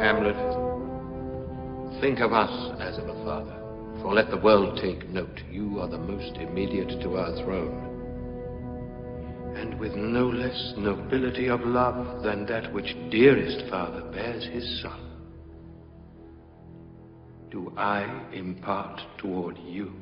Hamlet, think of us as of a father, for let the world take note, you are the most immediate to our throne. And with no less nobility of love than that which dearest father bears his son, do I impart toward you.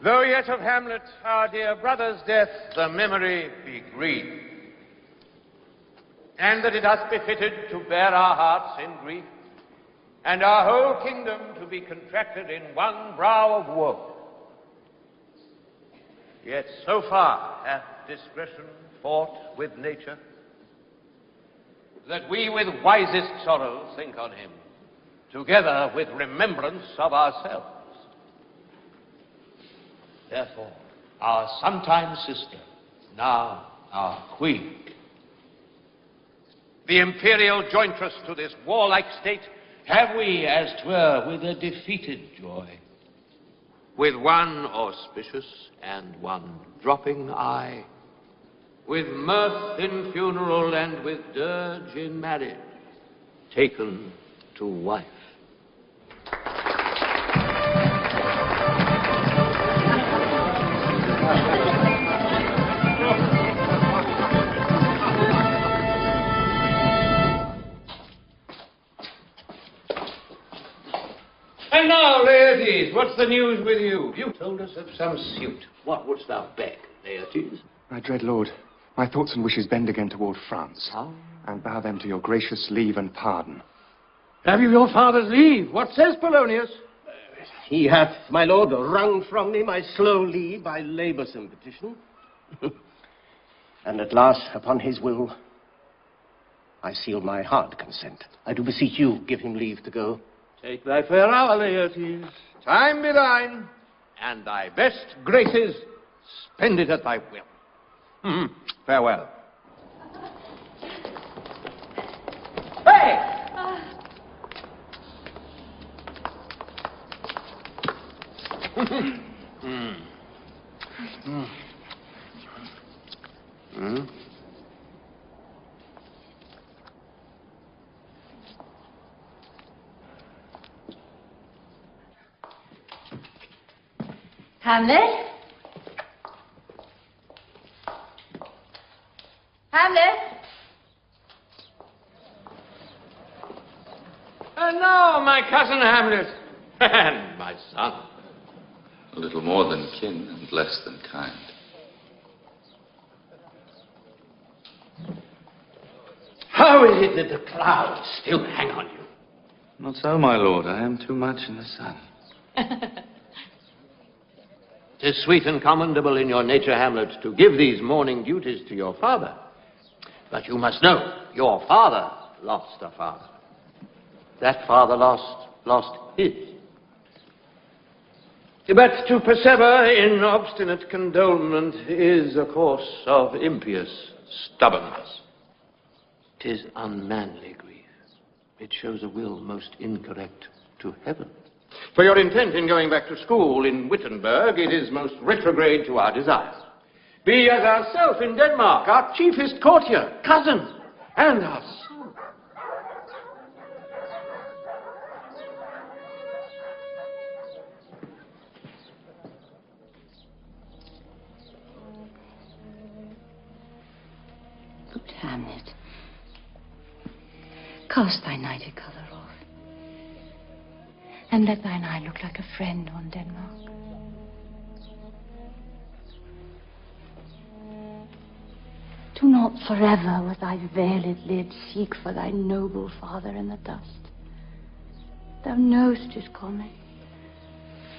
Though yet of Hamlet, our dear brother's death, the memory be green, and that it us befitted to bear our hearts in grief, and our whole kingdom to be contracted in one brow of woe. Yet so far hath discretion fought with nature, that we with wisest sorrow think on him, together with remembrance of ourselves. Therefore, our sometime sister, now our queen, the imperial jointress to this warlike state, have we, as 'twere, with a defeated joy, with one auspicious and one dropping eye, with mirth in funeral and with dirge in marriage, taken to wife. And now, Laertes, what's the news with you? You told us of some suit. What wouldst thou beg, Laertes? My dread lord, my thoughts and wishes bend again toward France. How? And bow them to your gracious leave and pardon. Have you your father's leave? What says Polonius? He hath, my lord, wrung from me my slow leave by laboursome petition. And at last, upon his will, I seal my hard consent. I do beseech you, give him leave to go. Take thy fair hour, Laertes. Time be thine, and thy best graces spend it at thy will. Farewell. Hey! Hamlet? Hamlet? And now, my cousin Hamlet, and my son. A little more than kin and less than kind. How is it that the clouds still hang on you? Not so, my lord. I am too much in the sun. 'Tis sweet and commendable in your nature, Hamlet, to give these morning duties to your father. But you must know, your father lost a father. That father lost his. But to persever in obstinate condolement is a course of impious stubbornness. 'Tis unmanly grief. It shows a will most incorrect to heaven. For your intent in going back to school in Wittenberg, it is most retrograde to our desires. Be as ourself in Denmark, our chiefest courtier, cousin, and our son. Good Hamlet, cast thy nighted colour off, and let thine eye look like a friend on Denmark. Do not forever with thy veiled lid seek for thy noble father in the dust. Thou know'st his coming.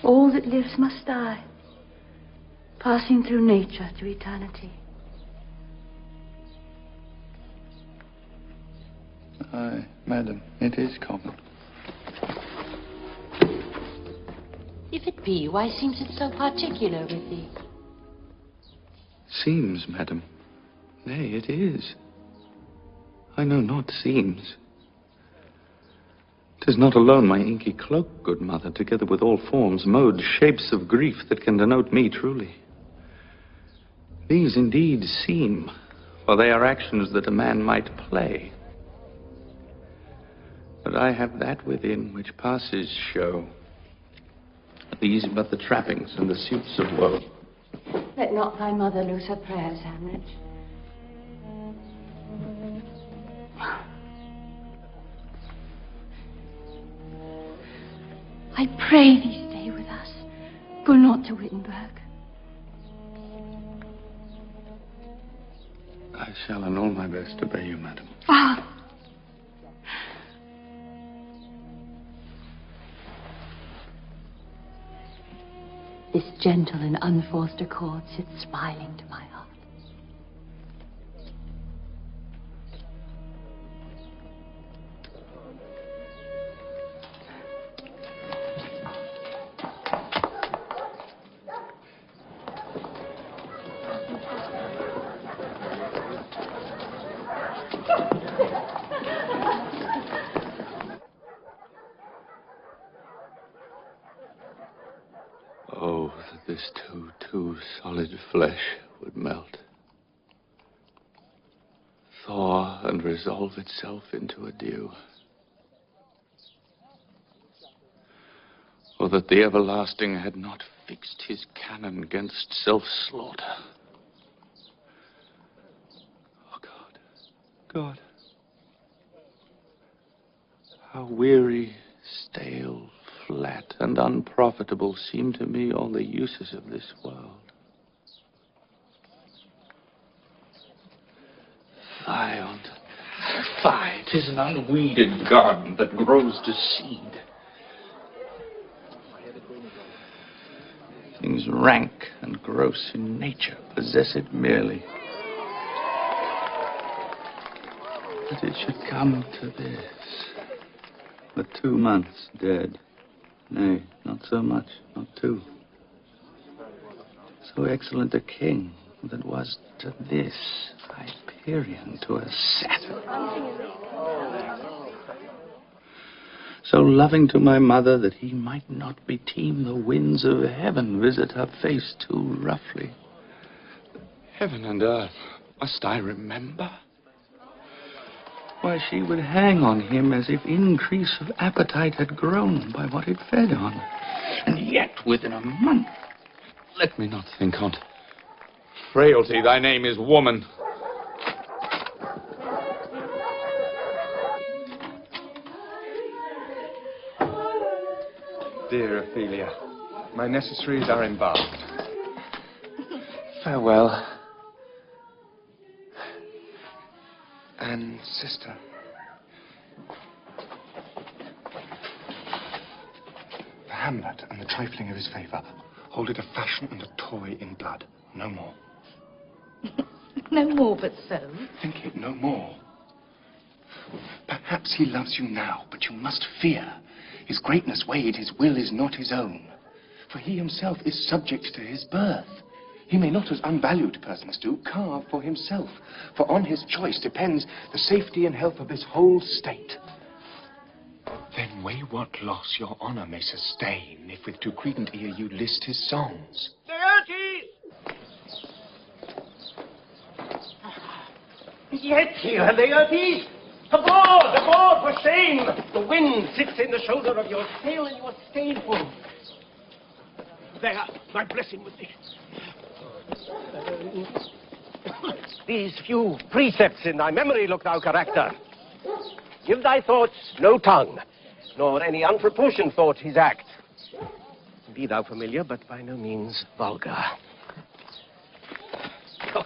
All that lives must die, passing through nature to eternity. Aye, madam, it is common. If it be, why seems it so particular with thee? Seems, madam. Nay, it is. I know not seems. 'Tis not alone my inky cloak, good mother, together with all forms, modes, shapes of grief that can denote me truly. These indeed seem, for they are actions that a man might play. But I have that within which passes show. These but the trappings and the suits of woe. Let not thy mother lose her prayers, Hamlet. I pray thee stay with us. Go not to Wittenberg. I shall in all my best obey you, madam. Ah! This gentle and unforced accord sits smiling to my heart. Oh, that this too solid flesh would melt, thaw and resolve itself into a dew. Or that the everlasting had not fixed his cannon against self-slaughter. Oh, God, how weary, stale, flat, and unprofitable seem to me all the uses of this world. Fie on't. Fie, 'tis an unweeded garden that grows to seed. Things rank and gross in nature possess it merely. That it should come to this. But 2 months dead. Nay, not so much, not 2. So excellent a king that was to this Hyperion, to a Satyr. So loving to my mother that he might not beteem the winds of heaven visit her face too roughly. Heaven and earth, must I remember? Why, she would hang on him as if increase of appetite had grown by what it fed on. And yet, within a month, let me not think on't. Frailty, thy name is woman. Dear Ophelia, my necessaries are embarked. Farewell. And sister, the Hamlet and the trifling of his favour, hold it a fashion and a toy in blood, no more. No more but so. Think it no more. Perhaps he loves you now, but you must fear. His greatness weighed, his will is not his own. For he himself is subject to his birth. He may not, as unvalued persons do, carve for himself, for on his choice depends the safety and health of this whole state. Then weigh what loss your honour may sustain, if with too credent ear you list his songs. Laertes! Aboard, for shame! The wind sits in the shoulder of your sail and you are stayed full. There, my blessing with thee. These few precepts in thy memory look thou character. Give thy thoughts no tongue, nor any unproportioned thought his act. Be thou familiar, but by no means vulgar. Oh.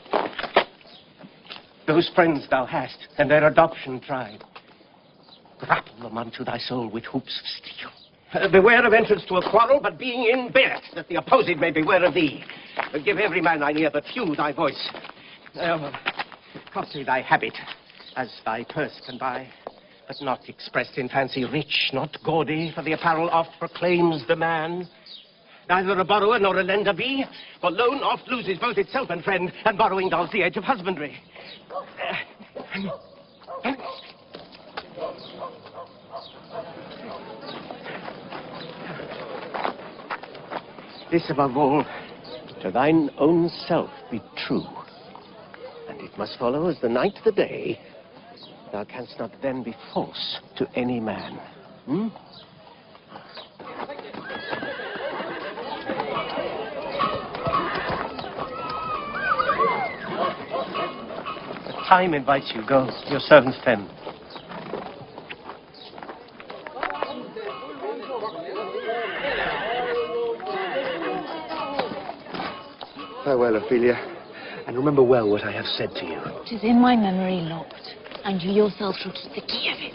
Those friends thou hast, and their adoption tried, grapple them unto thy soul with hoops of steel. Beware of entrance to a quarrel, but being in, bear it, that the opposed may beware of thee. Give every man thine ear, but few thy voice. Costly thy habit, as thy purse can buy, but not expressed in fancy, rich, not gaudy, for the apparel oft proclaims the man. Neither a borrower nor a lender be, for loan oft loses both itself and friend, and borrowing dulls the edge of husbandry. This above all, to thine own self be true. And it must follow as the night the day, thou canst not then be false to any man. Time invites you. Go. Your servant's pen. Farewell, Ophelia, and remember well what I have said to you. It is in my memory locked, and you yourself shall keep the key of it.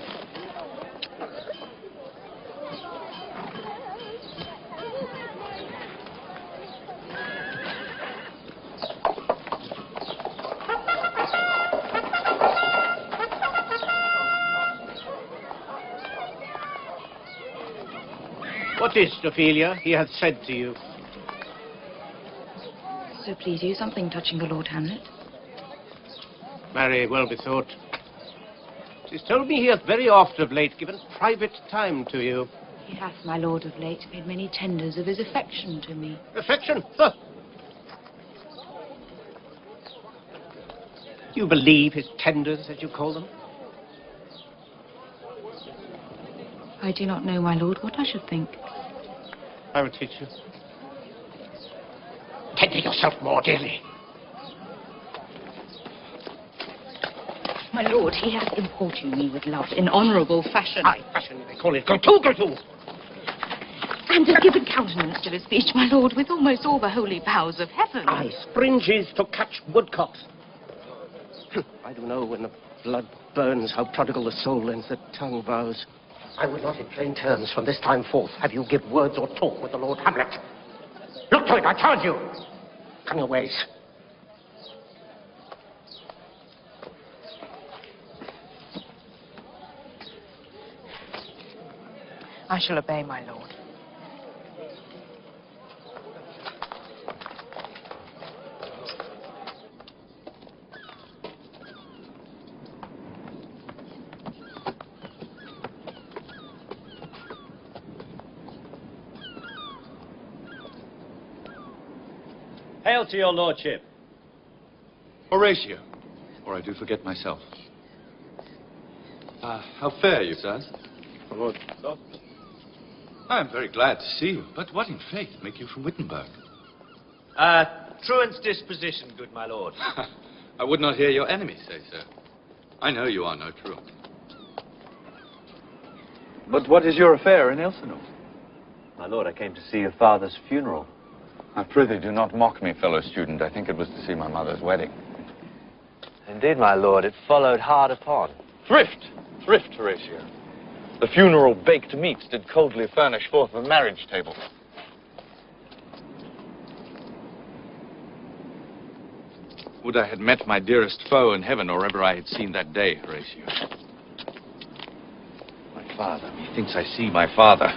What is it, Ophelia, he hath said to you? So please you, something touching the Lord Hamlet. Marry, well bethought. 'Tis told me he hath very oft of late given private time to you. He hath, my lord, of late made many tenders of his affection to me. Affection? Huh. Do you believe his tenders, as you call them? I do not know, my lord, what I should think. I will teach you. Tender yourself more dearly. My lord, he hath importuned me with love in honourable fashion. Aye, fashion they call it. Go to! And has given countenance to his speech, my lord, with almost all the holy vows of heaven. Aye, springes to catch woodcocks. I do know when the blood burns how prodigal the soul lends the tongue vows. I will not in plain terms from this time forth have you give words or talk with the Lord Hamlet. Look to it, I charge you. Come your ways. I shall obey, my lord. Hail to your lordship. Horatio, or I do forget myself. How fare you, sirs? Lord. I am very glad to see you, but what in faith make you from Wittenberg? Truant's disposition, good my lord. I would not hear your enemy say so. I know you are no truant. But what is your affair in Elsinore? My lord, I came to see your father's funeral. I prithee, do not mock me, fellow student. I think it was to see my mother's wedding. Indeed, my lord, it followed hard upon. Thrift, Horatio. The funeral baked meats did coldly furnish forth the marriage table. Would I had met my dearest foe in heaven, or ever I had seen that day, Horatio. My father, methinks I see my father.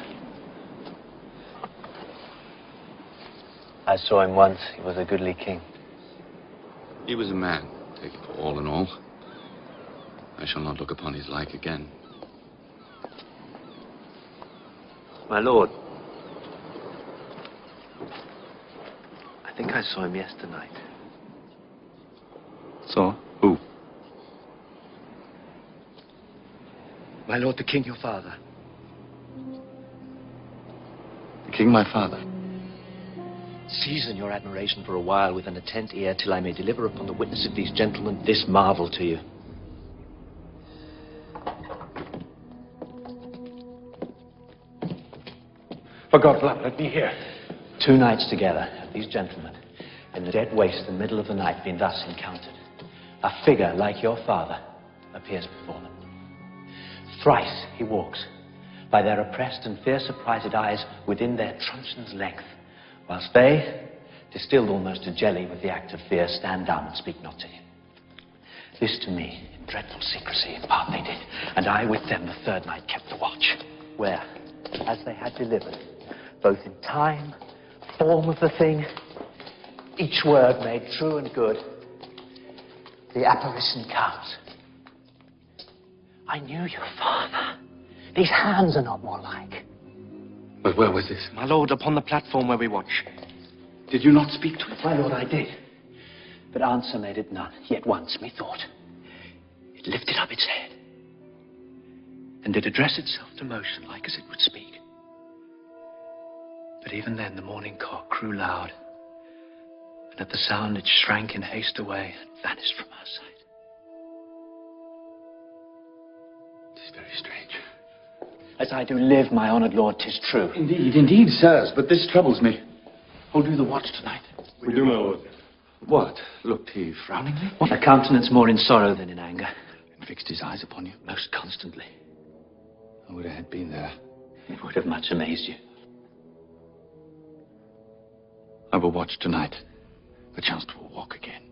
I saw him once. He was a goodly king. He was a man, taken for all in all. I shall not look upon his like again. My lord. I think I saw him yesternight. Saw? Who? My lord, the king, your father. The king, my father. Season your admiration for a while with an attent ear till I may deliver upon the witness of these gentlemen this marvel to you. For God's love, let me hear. 2 nights together have these gentlemen, in the dead waste in the middle of the night, been thus encountered. A figure like your father appears before them. Thrice he walks, by their oppressed and fear surprised eyes, within their truncheon's length, whilst they, distilled almost to jelly with the act of fear, stand down and speak not to him. This to me, in dreadful secrecy, in part they did, and I with them the 3rd night kept the watch, where, as they had delivered, both in time, form of the thing, each word made true and good, the apparition comes. I knew your father. These hands are not more like. But where was this? My lord, upon the platform where we watch. Did you not speak to it? My lord, I did. But answer made it none. Yet once, methought, it lifted up its head and did address itself to motion like as it would speak. But even then the morning cock crew loud, and at the sound it shrank in haste away and vanished from our sight. It is very strange. As I do live, my honoured lord, 'tis true. Indeed, indeed, sirs, but this troubles me. Hold you the watch tonight? We do, my lord. What? Looked he frowningly? What a countenance more in sorrow than in anger. And fixed his eyes upon you? Most constantly. I would have been there. It would have much amazed you. I will watch tonight. Perchance it will walk again.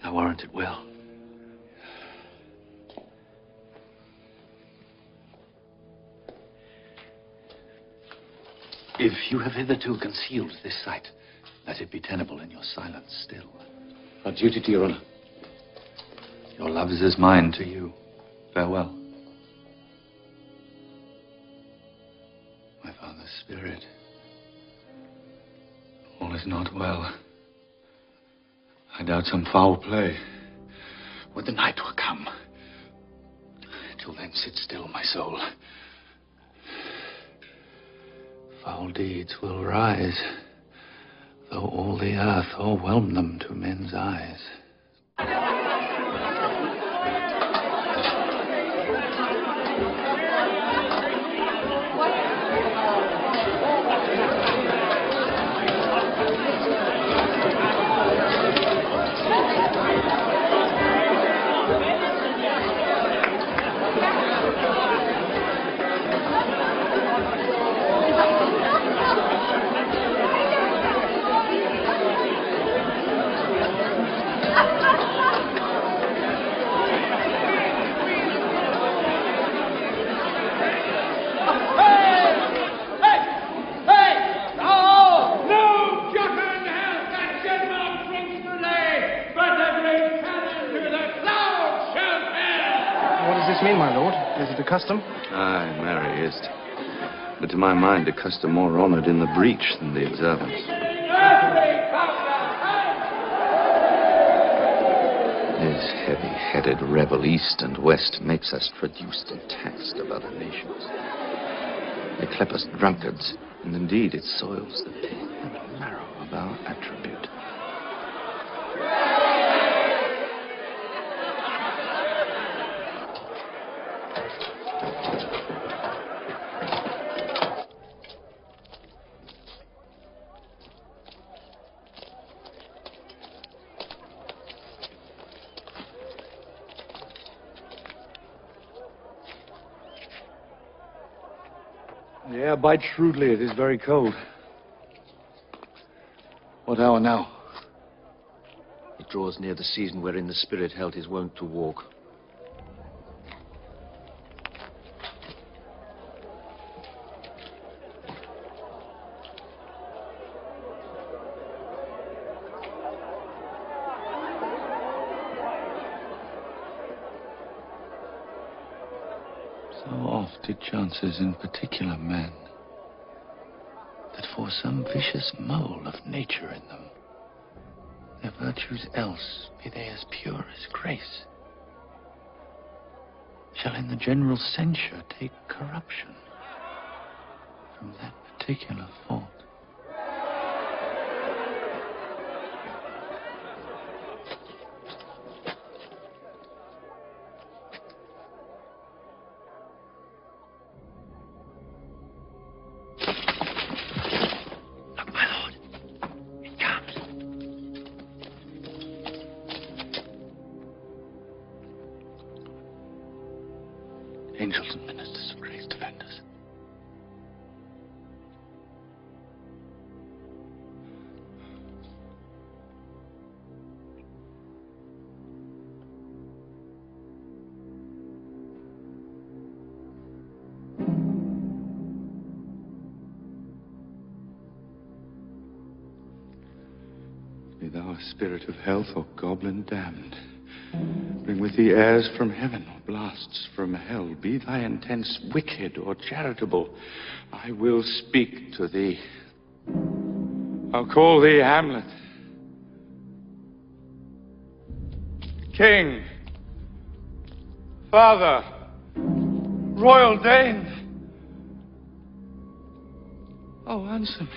I warrant it will. If you have hitherto concealed this sight, let it be tenable in your silence still. Our duty to your honor. Your love is as mine to you. Farewell. My father's spirit. All is not well. I doubt some foul play. Would the night will come. Till then, sit still, my soul. Foul deeds will rise, though all the earth o'erwhelm them to men's eyes. Custom? Aye, marry, is't. But to my mind, a custom more honored in the breach than the observance. This heavy-headed rebel east and west makes us traduced and taxed of other nations. They clep us drunkards, and indeed it soils the pith and marrow of our attribute. The air bites shrewdly. It is very cold. What hour now? It draws near the season wherein the spirit held his wont to walk. It chances in particular men that for some vicious mole of nature in them, their virtues else, be they as pure as grace, shall in the general censure take corruption from that particular fault. Angels and ministers of grace, defend us. Be thou a spirit of health or goblin damned. Bring with thee airs from heaven or blasts from hell. Be thy intents wicked or charitable, I will speak to thee. I'll call thee Hamlet. King, Father, Royal Dane. Oh, answer me.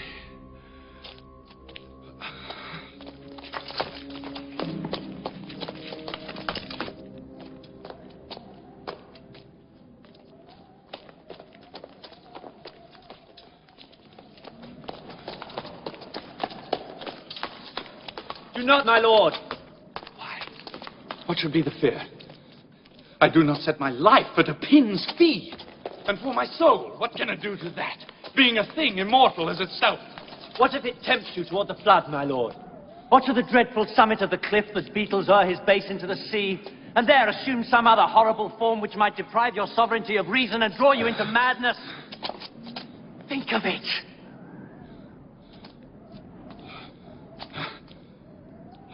Do not, my lord. Why? What should be the fear? I do not set my life at a pin's fee. And for my soul, what can I do to that? Being a thing immortal as itself. What if it tempts you toward the flood, my lord? Or to the dreadful summit of the cliff that beetles o'er his base into the sea, and there assume some other horrible form which might deprive your sovereignty of reason and draw you into madness? Think of it.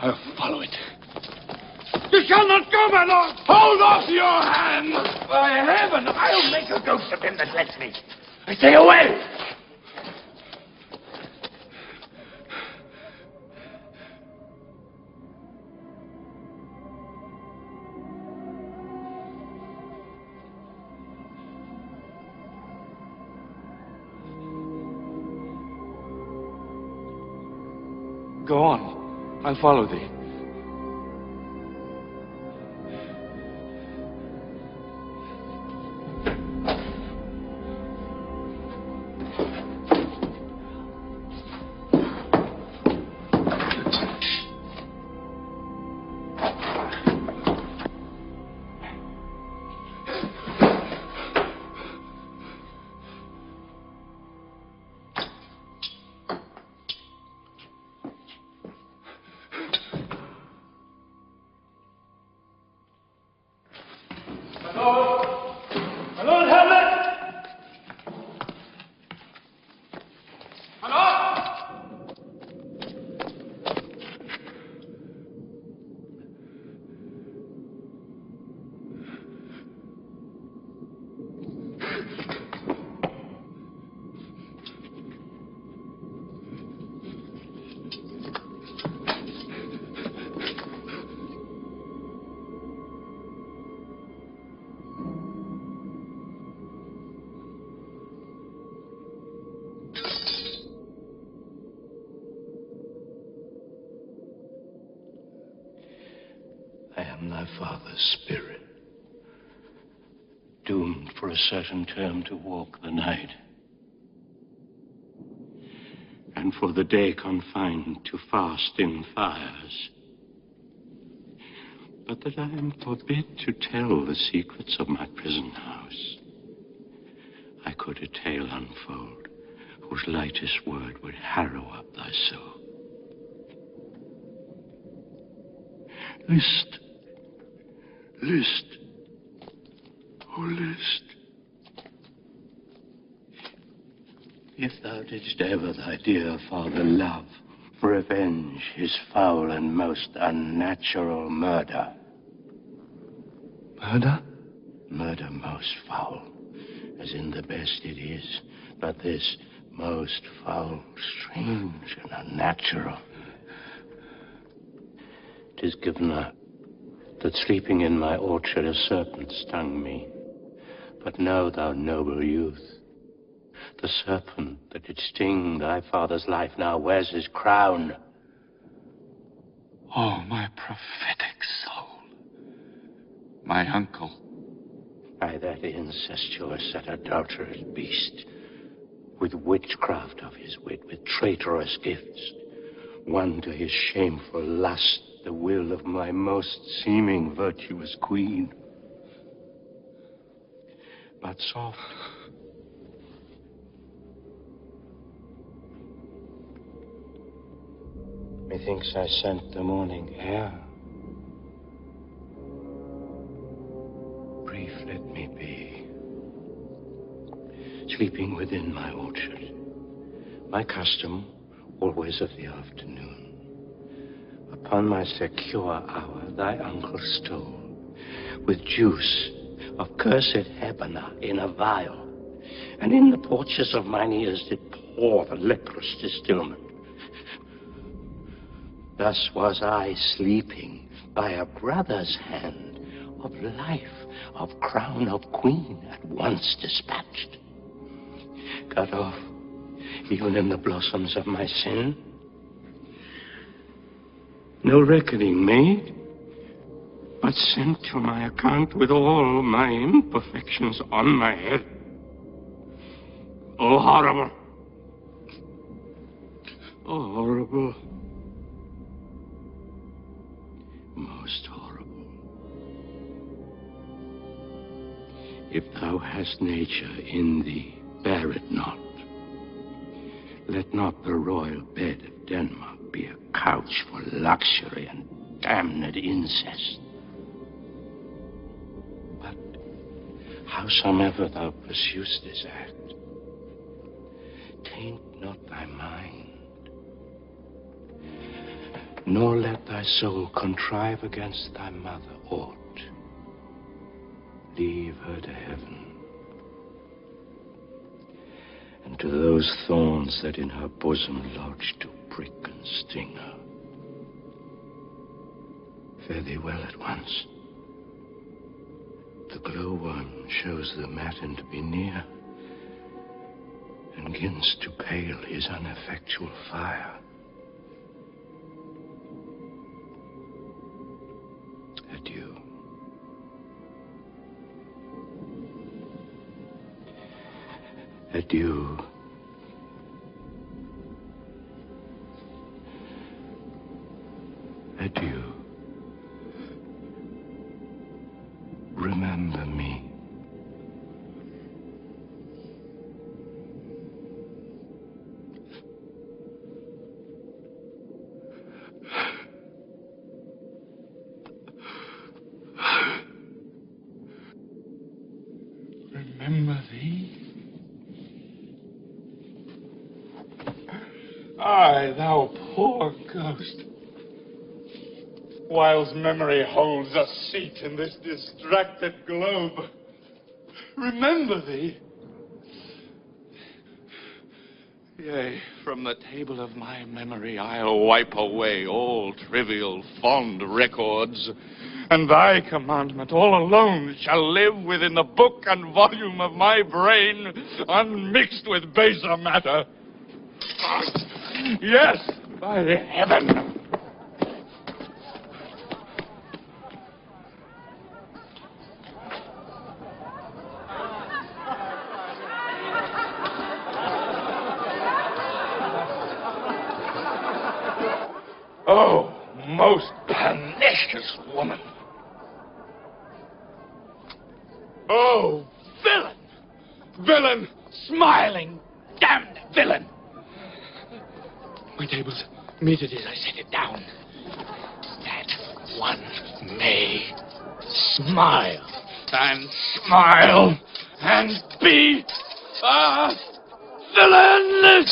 I'll follow it. You shall not go, my lord! Hold off your hand! By heaven, I'll make a ghost of him that lets me. I say away! Go on. I'll follow thee. I am thy father's spirit, doomed for a certain term to walk the night, and for the day confined to fast in fires, but that I am forbid to tell the secrets of my prison house. I could a tale unfold, whose lightest word would harrow up thy soul. List, list, oh list. If thou didst ever thy dear father love, revenge his foul and most unnatural murder. Murder? Murder most foul, as in the best it is, but this most foul, strange, and unnatural. 'Tis given that sleeping in my orchard a serpent stung me. But know, thou noble youth, the serpent that did sting thy father's life now wears his crown. Oh, my prophetic soul. My uncle. By that incestuous, that adulterous beast, with witchcraft of his wit, with traitorous gifts, won to his shameful lust the will of my most seeming virtuous queen. But soft. Methinks I scent the morning air. Brief let me be, sleeping within my orchard, my custom always of the afternoon. Upon my secure hour thy uncle stole, with juice of cursed Hebena in a vial, and in the porches of mine ears did pour the leprous distilment. Thus was I sleeping by a brother's hand, of life, of crown, of queen, at once dispatched. Cut off, even in the blossoms of my sin. No reckoning made, but sent to my account with all my imperfections on my head. Oh, horrible! Oh, horrible! Most horrible. If thou hast nature in thee, bear it not. Let not the royal bed of Denmark be a couch for luxury and damned incest. But howsomever thou pursuest this act, taint not thy mind, nor let thy soul contrive against thy mother aught. Leave her to heaven, and to those thorns that in her bosom lodge to prick and sting her. Fare thee well at once. The glowworm shows the matin to be near, and gins to pale his ineffectual fire. Adieu. Adieu. Adieu. Remember me. Remember thee? Aye, thou poor ghost. Whiles memory holds a seat in this distracted globe, remember thee. Yea, from the table of my memory I'll wipe away all trivial fond records, and thy commandment all alone shall live within the book and volume of my brain, unmixed with baser matter. Yes, by the heaven. Oh, most pernicious woman. Oh, villain! Villain! Smiling, damned villain! My table's meted as I set it down, that one may smile and smile and be a villain!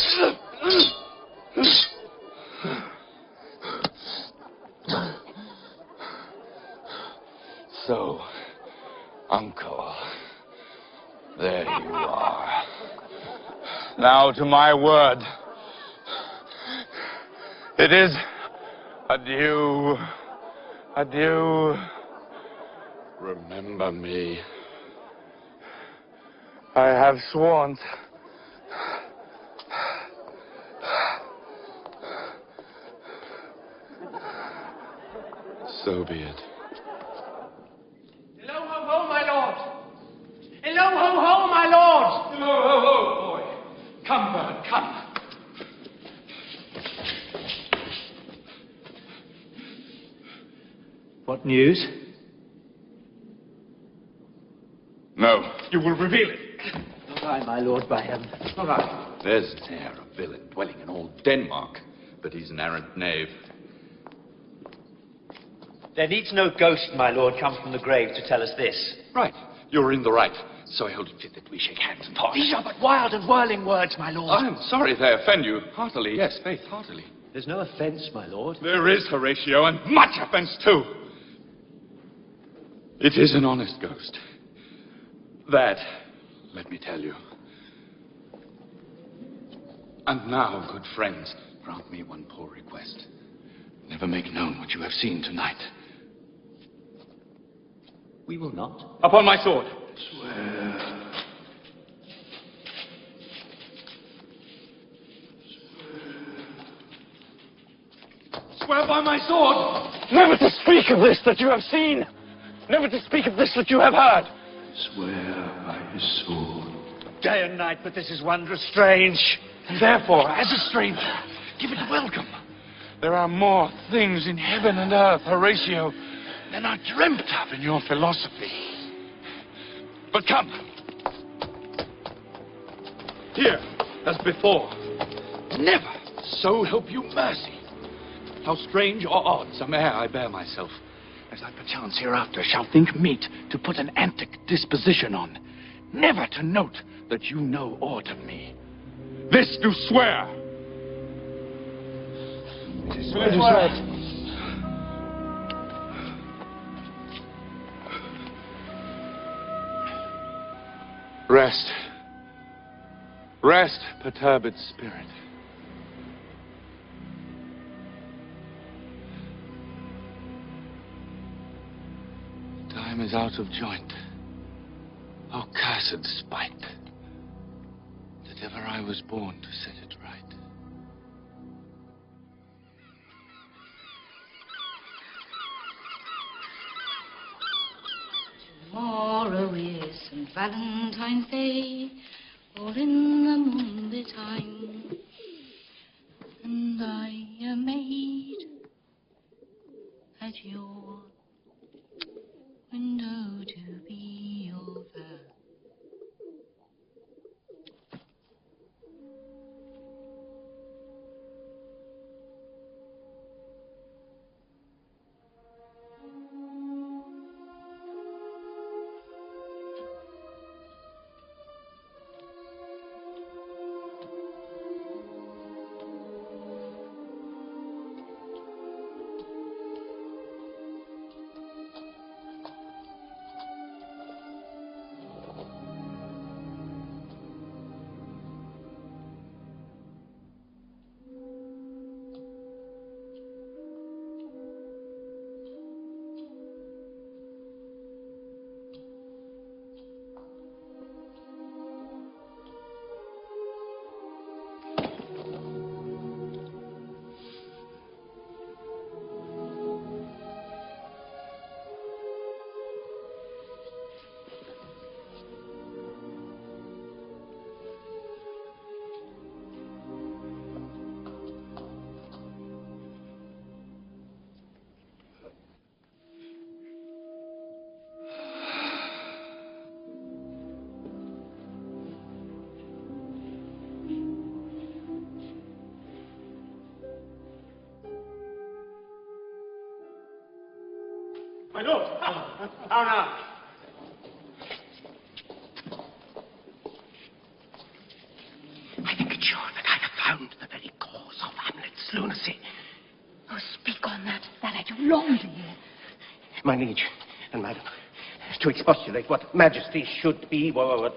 So, Uncle, there you Now to my word. It is adieu, adieu. Remember me. I have sworn. So be it. Hello, ho, ho, my lord. Hello, ho, ho, my lord. Hello, ho, ho, boy. Come, bird, come. What news? No. You will reveal it. Not I, my lord, by heaven. All right. There's an air of villain dwelling in old Denmark, but he's an arrant knave. There needs no ghost, my lord, come from the grave to tell us this. Right. You're in the right. So I hold it fit that we shake hands and talk. These are but wild and whirling words, my lord. I'm sorry they offend you. Heartily, yes, faith, heartily. There's no offence, my lord. There is, Horatio, and much offense, too. It is an honest ghost. That, let me tell you. And now, good friends, grant me one poor request. Never make known what you have seen tonight. We will not. Upon my sword. Swear. Swear by my sword. Never to speak of this that you have seen. Never to speak of this that you have heard. Swear by his sword. Day and night, but this is wondrous strange. And therefore, as a stranger, give it welcome. There are more things in heaven and earth, Horatio, than are dreamt of in your philosophy. But come. Here, as before. Never, so help you mercy. How strange or odd some'er I bear myself, as I perchance hereafter shall think meet to put an antic disposition on, never to note that you know aught of me. This do swear. Rest. Rest, perturbed spirit. Time is out of joint. Oh, cursed spite, that ever I was born to set it right. Tomorrow is St. Valentine's Day, all in the moonlit time, and I am made at your window to be your fair. My lord. How now? I think it sure that I have found the very cause of Hamlet's lunacy. Oh, speak on that I do long to hear. My liege and madam, to expostulate what majesty should be, what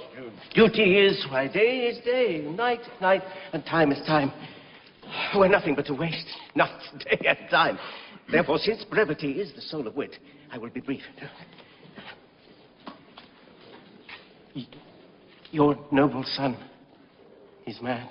duty is. Why, day is day, night is night, and time is time. We're nothing but a waste, night, day, and time. Therefore, since brevity is the soul of wit, I will be brief. Your noble son is mad.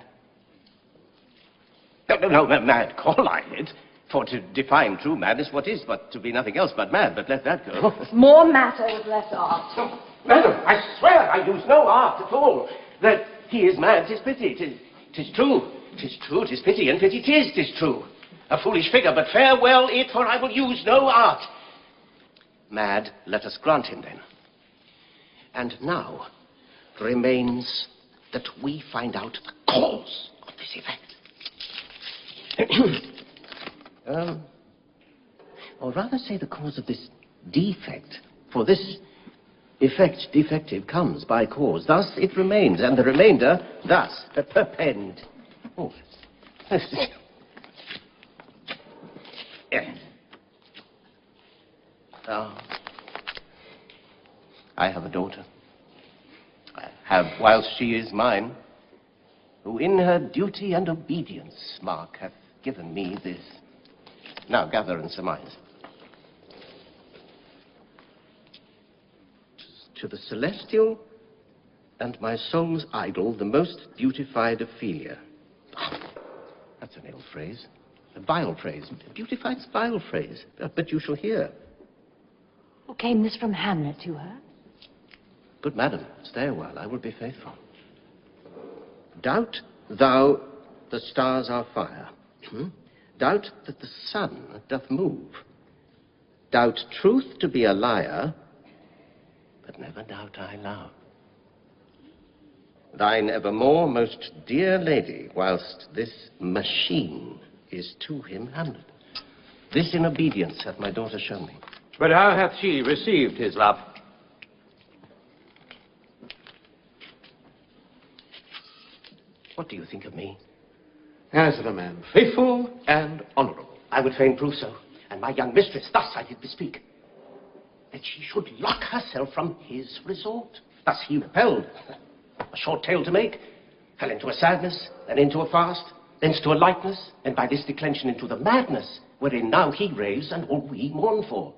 No, mad call I it. For to define true madness, what is but to be nothing else but mad, but let that go. More matter with less art. Oh, madam, I swear I use no art at all. That he is mad, 'tis pity, 'tis true. 'Tis true, 'tis pity, and pity 'tis true. A foolish figure, but farewell it, for I will use no art. Mad, let us grant him then. And now remains that we find out the cause of this effect. Or rather say the cause of this defect, for this effect defective comes by cause, thus it remains, and the remainder thus perpend. Oh. Yeah. I have a daughter. I have, whilst she is mine, who in her duty and obedience, mark, hath given me this. Now gather and surmise. To the celestial and my soul's idol, the most beautified Ophelia. That's an ill phrase. A vile phrase. Beautified's vile phrase. But you shall hear. Who came this from Hamlet to her? Good madam, stay a while. I will be faithful. Doubt thou the stars are fire. Doubt that the sun doth move. Doubt truth to be a liar, but never doubt I love. Thine evermore most dear lady, whilst this machine is to him Hamlet. This in obedience hath my daughter shown me. But how hath she received his love? What do you think of me? As of a man faithful and honorable. I would fain prove so. And my young mistress, thus I did bespeak. That she should lock herself from his resort. Thus he repelled. A short tale to make. Fell into a sadness, then into a fast, thence to a lightness, and by this declension into the madness, wherein now he raves and all we mourn for.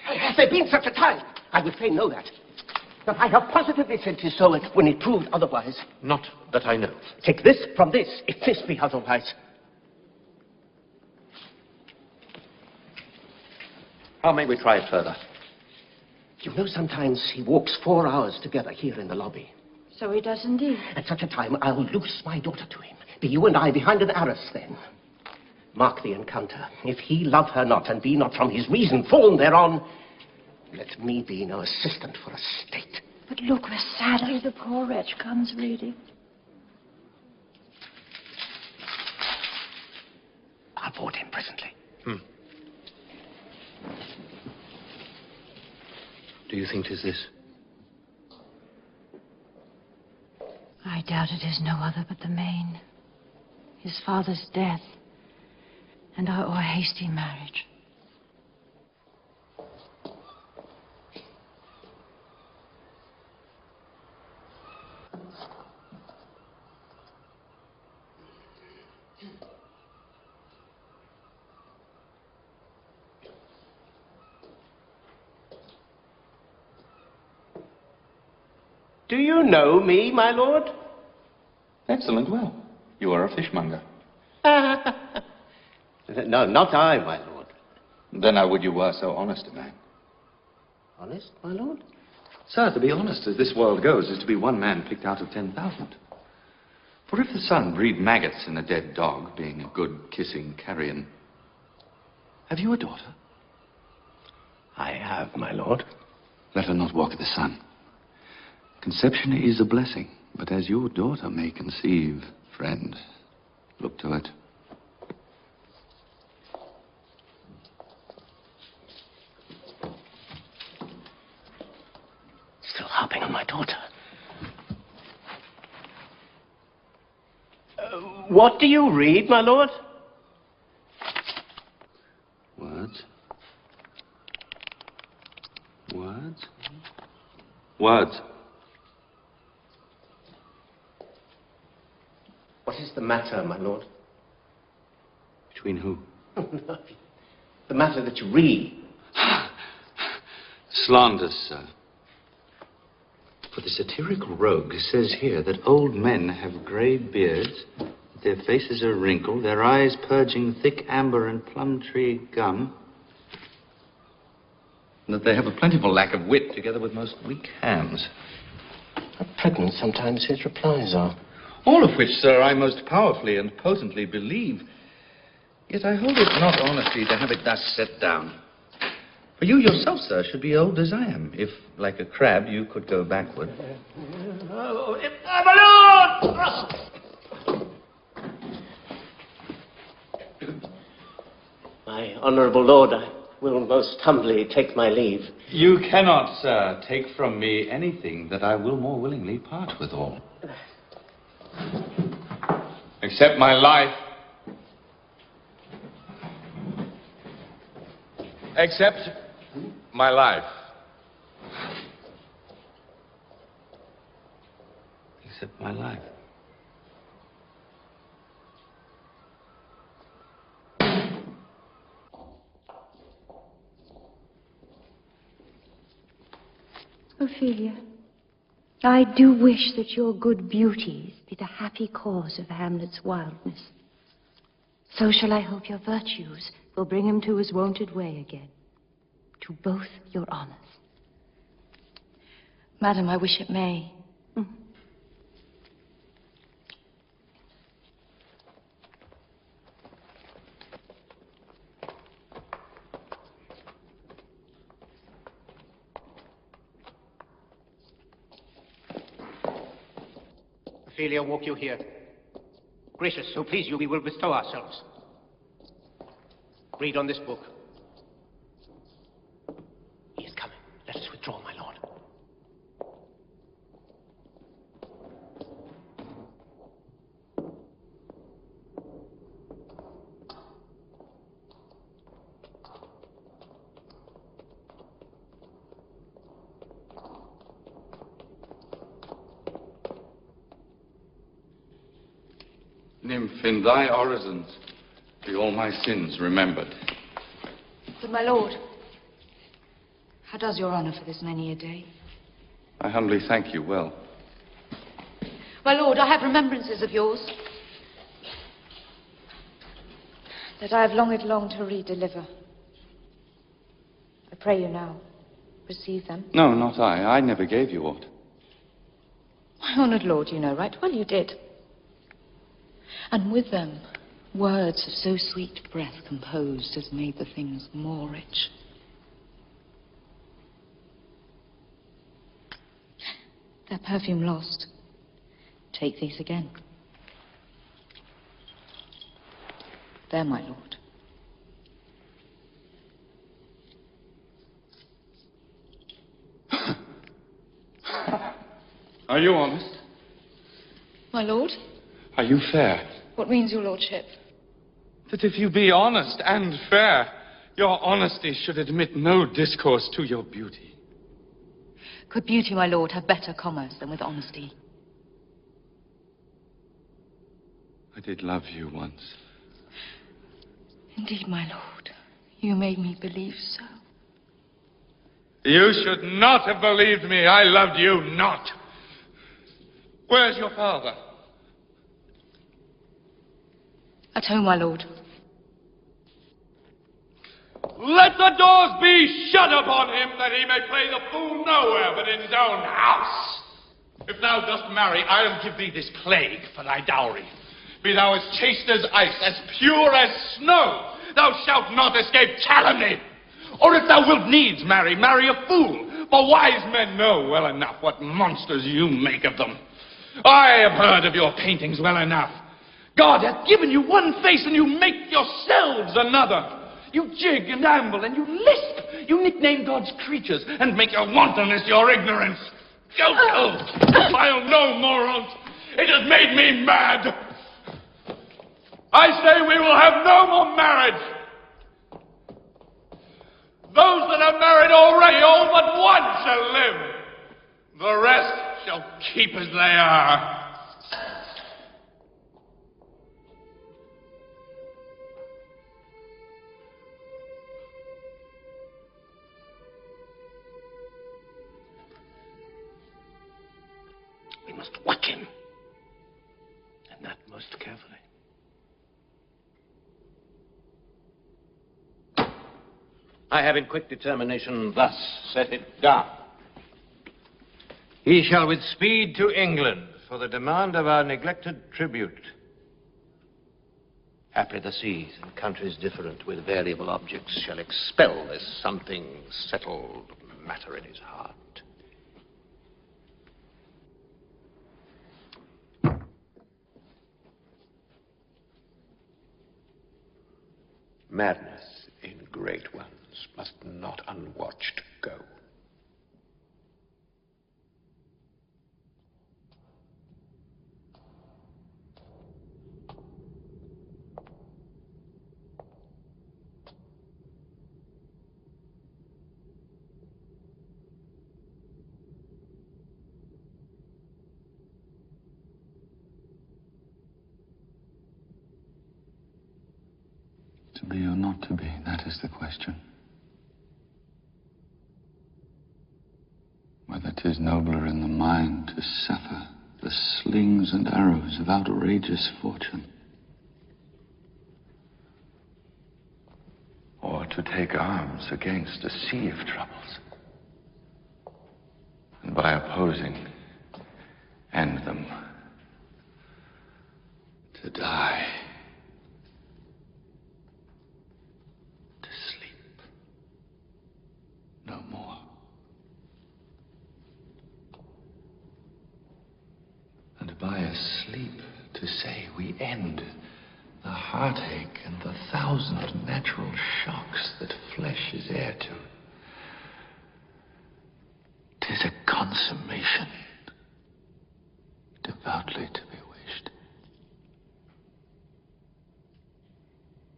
Has there been such a time? I would fain know that. But I have positively said 'tis so when it proved otherwise. Not that I know. Take this from this, if this be otherwise. How may we try it further? You know, sometimes he walks 4 hours together here in the lobby. So he does indeed. At such a time, I'll loose my daughter to him. Be you and I behind an arras then. Mark the encounter. If he love her not, and be not from his reason fallen thereon, let me be no assistant for a state. But look where sadly the poor wretch comes reading. I'll board him presently. Do you think 'tis this? I doubt it is no other but the main. His father's death and our hasty marriage. Do you know me, my lord? Excellent. Well, you are a fishmonger. No, not I, my lord. Then how would you were so honest a man? Honest, my lord? Sir, to be honest as this world goes is to be one man picked out of 10,000. For if the sun breed maggots in a dead dog, being a good kissing carrion, have you a daughter? I have, my lord. Let her not walk the sun. Conception is a blessing, but as your daughter may conceive, friend, look to it. Still harping on my daughter. What do you read, my lord? Words. What is the matter, my lord? Between who? The matter that you read. Slanders, sir. For the satirical rogue says here that old men have grey beards, that their faces are wrinkled, their eyes purging thick amber and plum tree gum, and that they have a plentiful lack of wit, together with most weak hands. How pregnant sometimes his replies are. All of which, sir, I most powerfully and potently believe. Yet I hold it not honesty to have it thus set down. For you yourself, sir, should be old as I am, if, like a crab, you could go backward. My honourable lord, I will most humbly take my leave. You cannot, sir, take from me anything that I will more willingly part withal. Except my life. Except my life. Except my life. Ophelia, I do wish that your good beauties be the happy cause of Hamlet's wildness. So shall I hope your virtues will bring him to his wonted way again, to both your honours. Madam, I wish it may. Ophelia, walk you here. Gracious, so please you, we will bestow ourselves. Read on this book. He is coming. Let us withdraw, my lord. Nymph, in thy orisons be all my sins remembered. But my lord, how does your honour for this many a day? I humbly thank you well. My lord, I have remembrances of yours that I have longed long to redeliver. I pray you now, receive them. No, not I. I never gave you aught. My honoured lord, you know right well you did. And with them, words of so sweet breath composed as made the things more rich. Their perfume lost, take these again. There, my lord. Are you honest? My lord? Are you fair? What means your lordship? That if you be honest and fair, your honesty should admit no discourse to your beauty. Could beauty, my lord, have better commerce than with honesty? I did love you once. Indeed, my lord, you made me believe so. You should not have believed me. I loved you not. Where's your father? At home, my lord. Let the doors be shut upon him, that he may play the fool nowhere but in his own house. If thou dost marry, I'll give thee this plague for thy dowry. Be thou as chaste as ice, as pure as snow. Thou shalt not escape calumny. Or if thou wilt needs marry, marry a fool. For wise men know well enough what monsters you make of them. I have heard of your paintings well enough. God hath given you one face, and you make yourselves another. You jig and amble, and you lisp. You nickname God's creatures, and make your wantonness your ignorance. Go, I'll no morals. It has made me mad. I say we will have no more marriage. Those that have married already, all but one shall live. The rest shall keep as they are. We must watch him, and that most carefully. I have in quick determination thus set it down. He shall with speed to England for the demand of our neglected tribute. Haply the seas and countries different with variable objects shall expel this something settled matter in his heart. Madness in great ones must not unwatched go. To be or not to be, that is the question. Whether 'tis nobler in the mind to suffer the slings and arrows of outrageous fortune, or to take arms against a sea of troubles, and by opposing, end them, to die. No more. And by a sleep to say we end the heartache and the thousand natural shocks that flesh is heir to. 'Tis a consummation devoutly to be wished.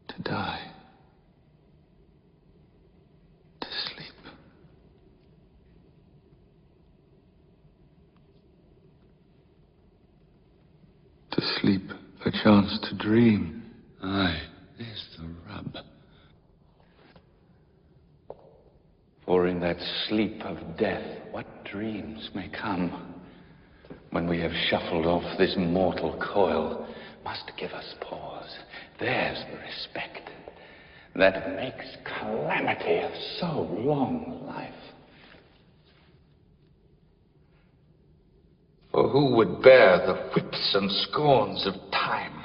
To die. To sleep, perchance to dream. Aye, there's the rub. For in that sleep of death, what dreams may come, when we have shuffled off this mortal coil, must give us pause. There's the respect that makes calamity of so long life. For who would bear the whips and scorns of time,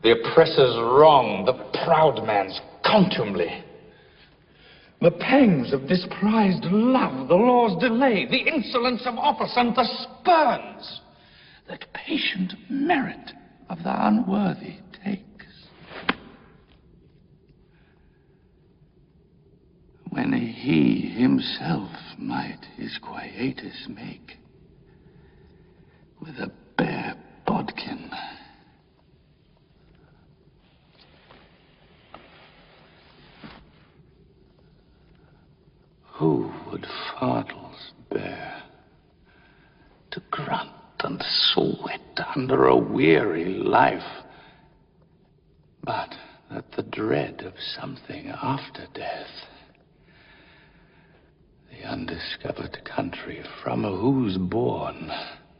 the oppressor's wrong, the proud man's contumely, the pangs of disprized love, the law's delay, the insolence of office, and the spurns that patient merit of the unworthy takes? When he himself might his quietus make with a bare bodkin. Who would fardels bear to grunt and sweat under a weary life, but that the dread of something after death, the undiscovered country from whose bourne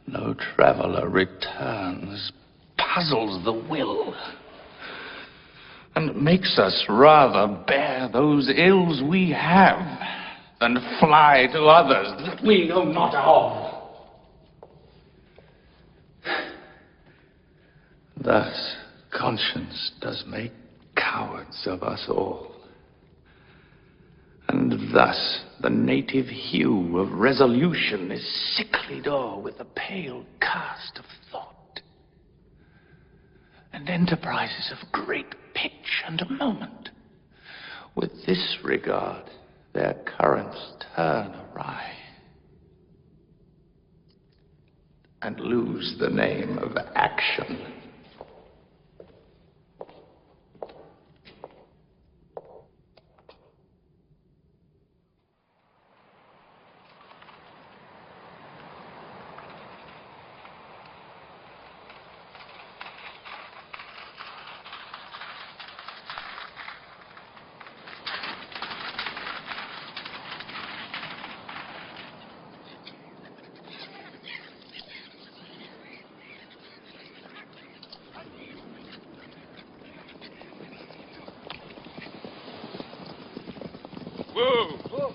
no traveler returns, puzzles the will, and makes us rather bear those ills we have than fly to others that we know not of. Thus conscience does make cowards of us all, and thus the native hue of resolution is sicklied o'er with the pale cast of thought, and enterprises of great pitch and moment with this regard their currents turn awry, and lose the name of action. Whoa!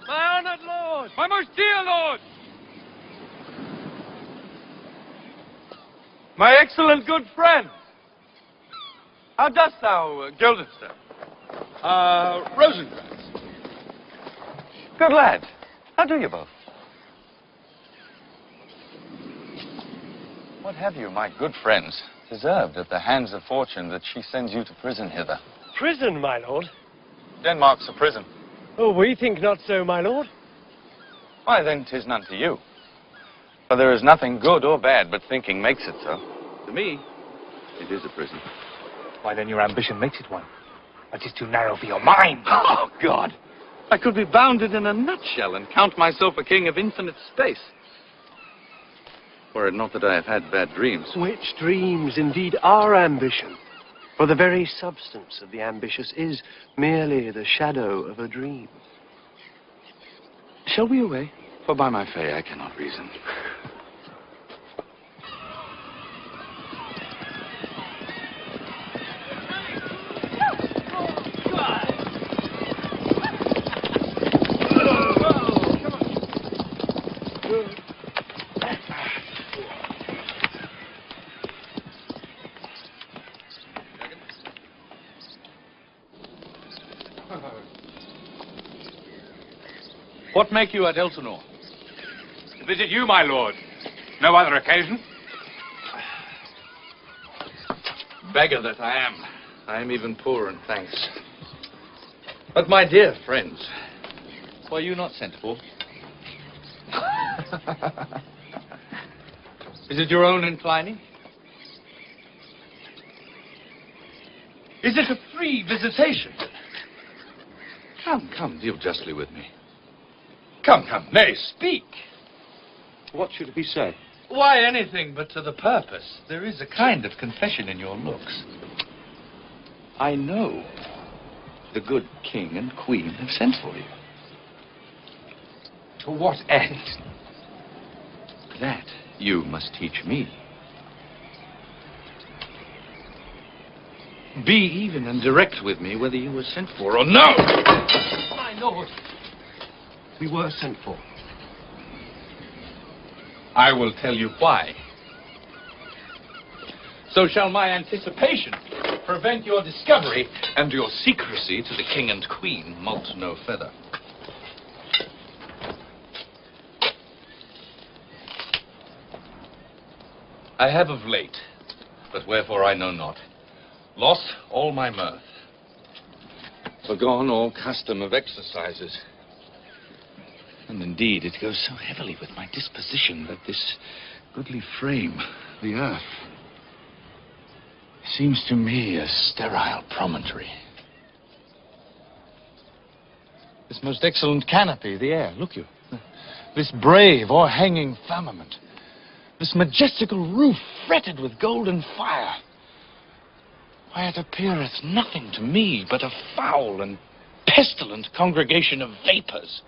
My honored lord! My most dear lord! My excellent good friend! How dost thou, Guildenstern? Rosencrantz. Good lad. How do you both? What have you, my good friends, deserved at the hands of fortune that she sends you to prison hither? Prison, my lord? Denmark's a prison. Oh, we think not so, my lord. Why, then, 'tis none to you. For there is nothing good or bad but thinking makes it so. To me, it is a prison. Why, then your ambition makes it one. That is too narrow for your mind. Oh, God! I could be bounded in a nutshell and count myself a king of infinite space. Were it not that I have had bad dreams. Which dreams indeed are ambition. For the very substance of the ambitious is merely the shadow of a dream. Shall we away? For by my fay I cannot reason. What make you at Elsinore? To visit you, my lord. No other occasion? Beggar that I am even poor in thanks. But my dear friends, were you not sent for? Is it your own inclining? Is it a free visitation? Come, deal justly with me. Come, nay, speak. What should it be said? Why, anything but to the purpose. There is a kind of confession in your looks. I know the good king and queen have sent for you. To what end? That you must teach me. Be even and direct with me whether you were sent for or no. My lord, we were sent for. I will tell you why. So shall my anticipation prevent your discovery, and your secrecy to the king and queen moult no feather. I have of late, but wherefore I know not, lost all my mirth, forgone all custom of exercises. And indeed, it goes so heavily with my disposition that this goodly frame, the earth, seems to me a sterile promontory. This most excellent canopy, the air, look you. This brave o'erhanging firmament. This majestical roof fretted with golden fire. Why, it appeareth nothing to me but a foul and pestilent congregation of vapors.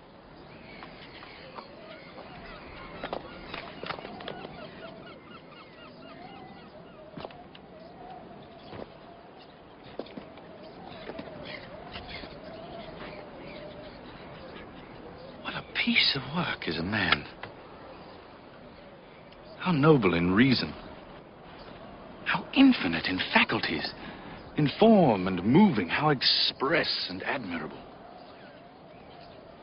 Piece of work is a man. How noble in reason. How infinite in faculties. In form and moving, how express and admirable.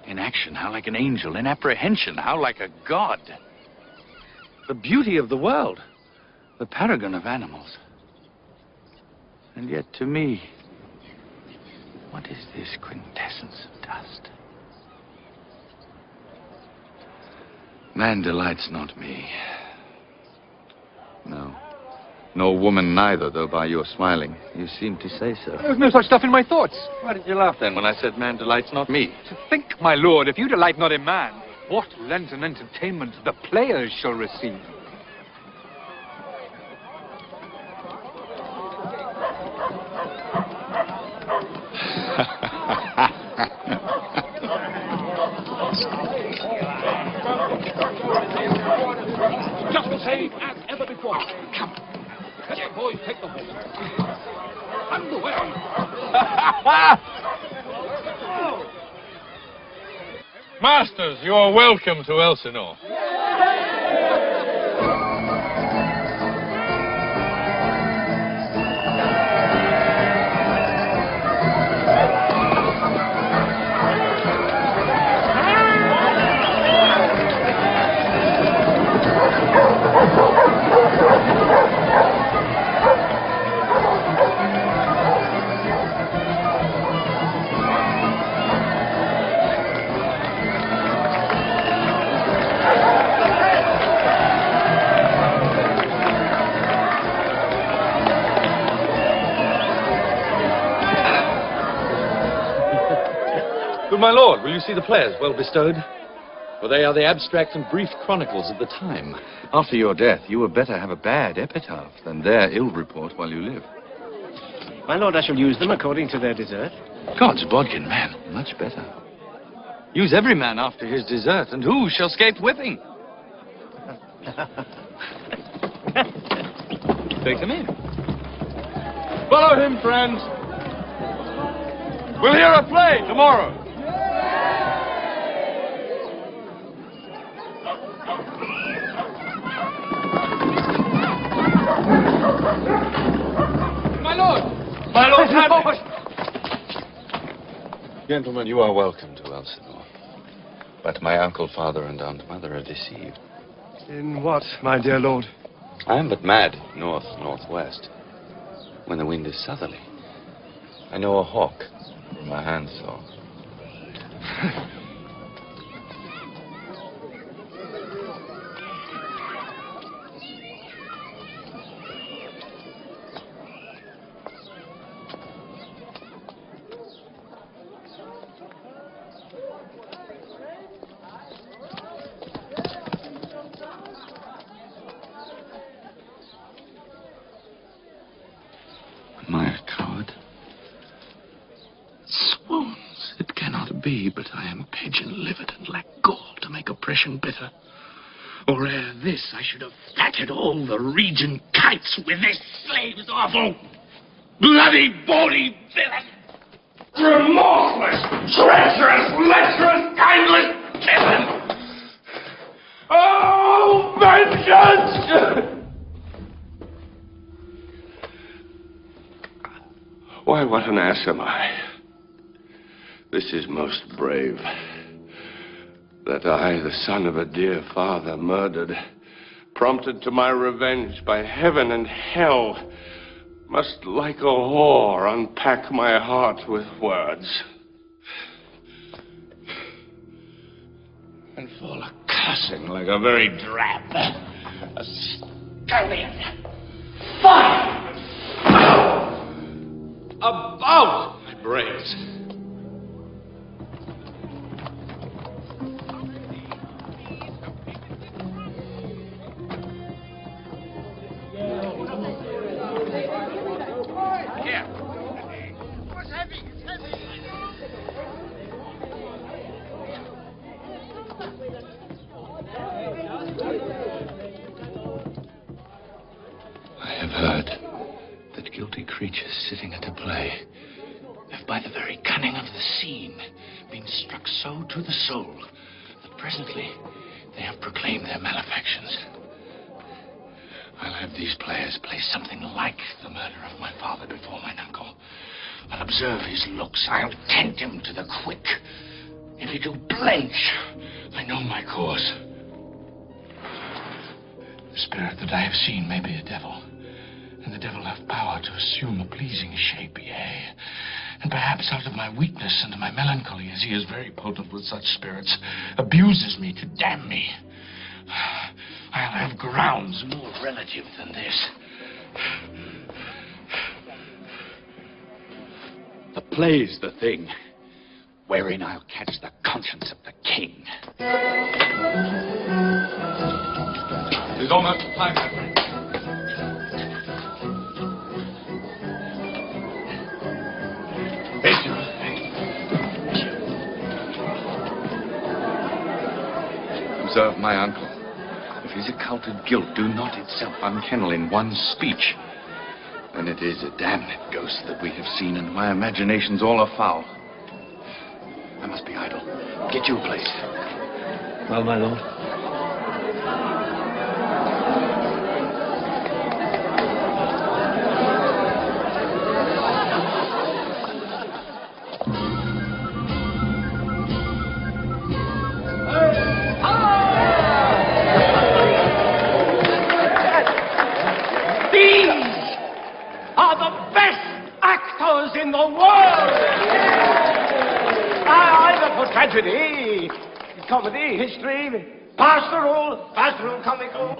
In action, how like an angel. In apprehension, how like a god. The beauty of the world. The paragon of animals. And yet to me, what is this quintessence of dust? Man delights not me. No. Nor woman neither, though by your smiling you seem to say so. There's no such stuff in my thoughts. Why did you laugh then when I said man delights not me? To think, my lord, if you delight not in man, what Lenten entertainment the players shall receive. Just the same as ever before. Come. Masters, you are welcome to Elsinore. Good my lord, will you see the players well bestowed? For they are the abstract and brief chronicles of the time. After your death, you were better have a bad epitaph than their ill report while you live. My lord, I shall use them according to their desert. God's bodkin, man, much better. Use every man after his desert, and who shall scape whipping? Take them in. Follow him, friends. We'll hear a play tomorrow. My lord! My lord, Hamlet! Gentlemen, you are welcome to Elsinore. But my uncle, father, and aunt mother are deceived. In what, my dear lord? I am but mad north-northwest. When the wind is southerly, I know a hawk from my handsaw. Am I a coward? Swans, it cannot be, but I am pigeon-livered and lack gall to make oppression bitter. Or ere this, I should have fatted all the region kites with this slave's awful, bloody, bawdy villain! Remorseless, treacherous, lecherous, kindless villain! Oh, vengeance! Why, what an ass am I? This is most brave. That I, the son of a dear father, murdered, prompted to my revenge by heaven and hell, must, like a whore, unpack my heart with words. And fall a-cussing like a very drab, a scullion. Fire! About my brains. I have heard that guilty creatures sitting at a play have by the very cunning of the scene been struck so to the soul that presently they have proclaimed their malefactions. I'll have these players play something like the murder of my father before mine uncle. I'll observe his looks. I'll tempt him to the quick. If he do blench, I know my course. The spirit that I have seen may be a devil, and the devil have power to assume a pleasing shape, yea. And perhaps out of my weakness and my melancholy, as he is very potent with such spirits, abuses me to damn me. I'll have grounds more relative than this. The play's the thing, wherein I'll catch the conscience of the king. It is almost time, my friend. Observe my uncle. If his occulted guilt do not itself unkennel in one speech, then Then it is a damned ghost that we have seen, and my imagination's all afoul. I must be idle. Get you a place. Well, my lord. In the world! Either for tragedy, comedy, history, pastoral, comical,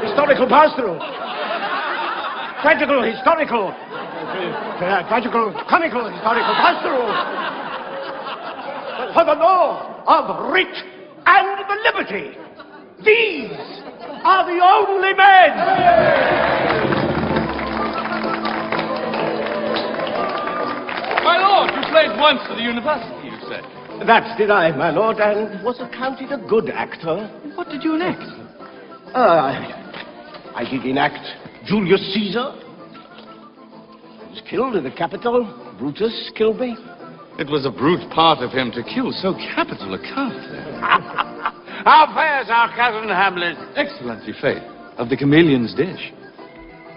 historical, pastoral, tragical, historical, tragical, comical, historical, pastoral, for the law of writ and the liberty. These are the only men! My lord, you played once at the university, you said. That did I, my lord, and was accounted a good actor. What did you enact? I did enact Julius Caesar. He was killed in the Capitol. Brutus killed me. It was a brute part of him to kill so capital a count there. How fares our cousin Hamlet? Excellent, your faith. Of the chameleon's dish.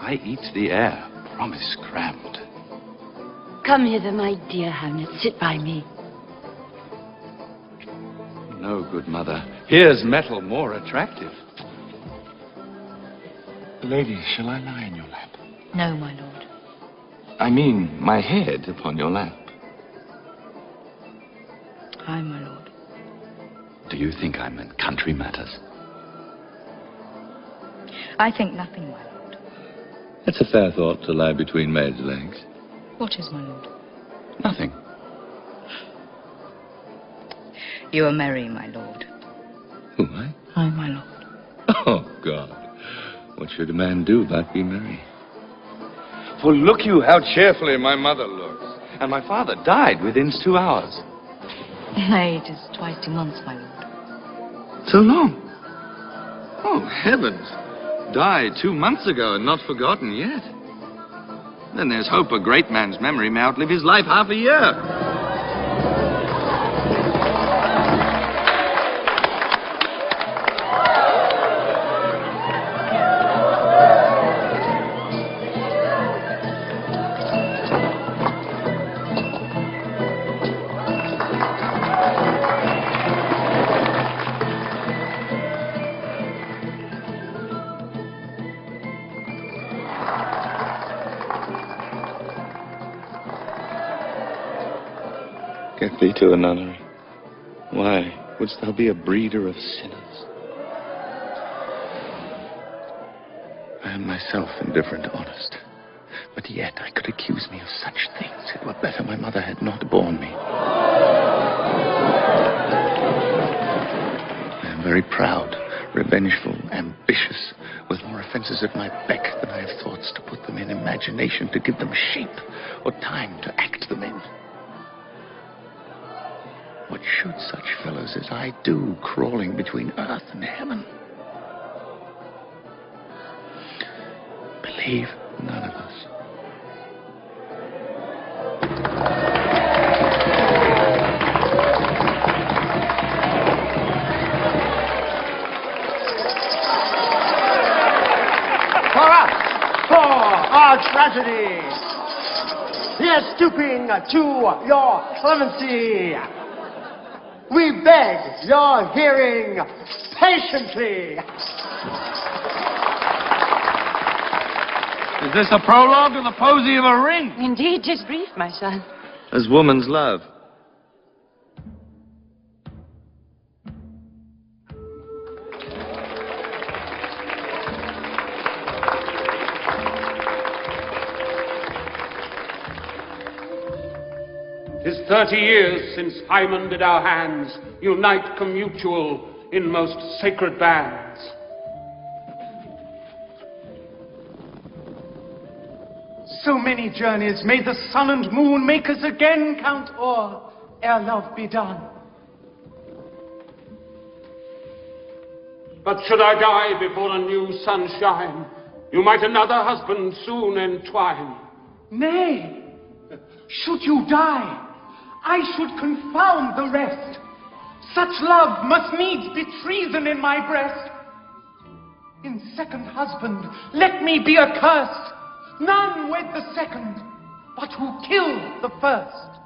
I eat the air, promise crammed. Come hither, my dear Hamlet. Sit by me. No, good mother. Here's metal more attractive. Lady, shall I lie in your lap? No, my lord. I mean, my head upon your lap. Aye, my lord. Do you think I meant country matters? I think nothing, my lord. It's a fair thought to lie between maids' legs. What is, my lord? Nothing. You are merry, my lord. Who, I? Aye, my lord. Oh, God. What should a man do but be merry? For look you how cheerfully my mother looks. And my father died within 2 hours. Nay, it is twice 2 months, my lord. So long? Oh, heavens. Died 2 months ago and not forgotten yet. Then there's hope a great man's memory may outlive his life half a year. Get thee to the nunnery. Why, wouldst thou be a breeder of sinners? I am myself indifferent, honest. But yet I could accuse me of such things. It were better my mother had not borne me. I am very proud, revengeful, ambitious, with more offenses at my beck than I have thoughts to put them in, imagination to give them shape, or time to act them in. What should such fellows as I do, crawling between earth and heaven? Believe none of us. For us, for our tragedy, here stooping to your clemency, we beg your hearing patiently. Is this a prologue to the posy of a ring? Indeed, 'tis brief, my son. As woman's love. "'Tis 30 years since Hymen did our hands unite commutual in most sacred bands. So many journeys may the sun and moon make us again count o'er, ere love be done. But should I die before a new sun shine, You might another husband soon entwine. Nay, should you die, I should confound the rest. Such love must needs be treason in my breast. In second husband, let me be accursed. None wed the second, but who killed the first.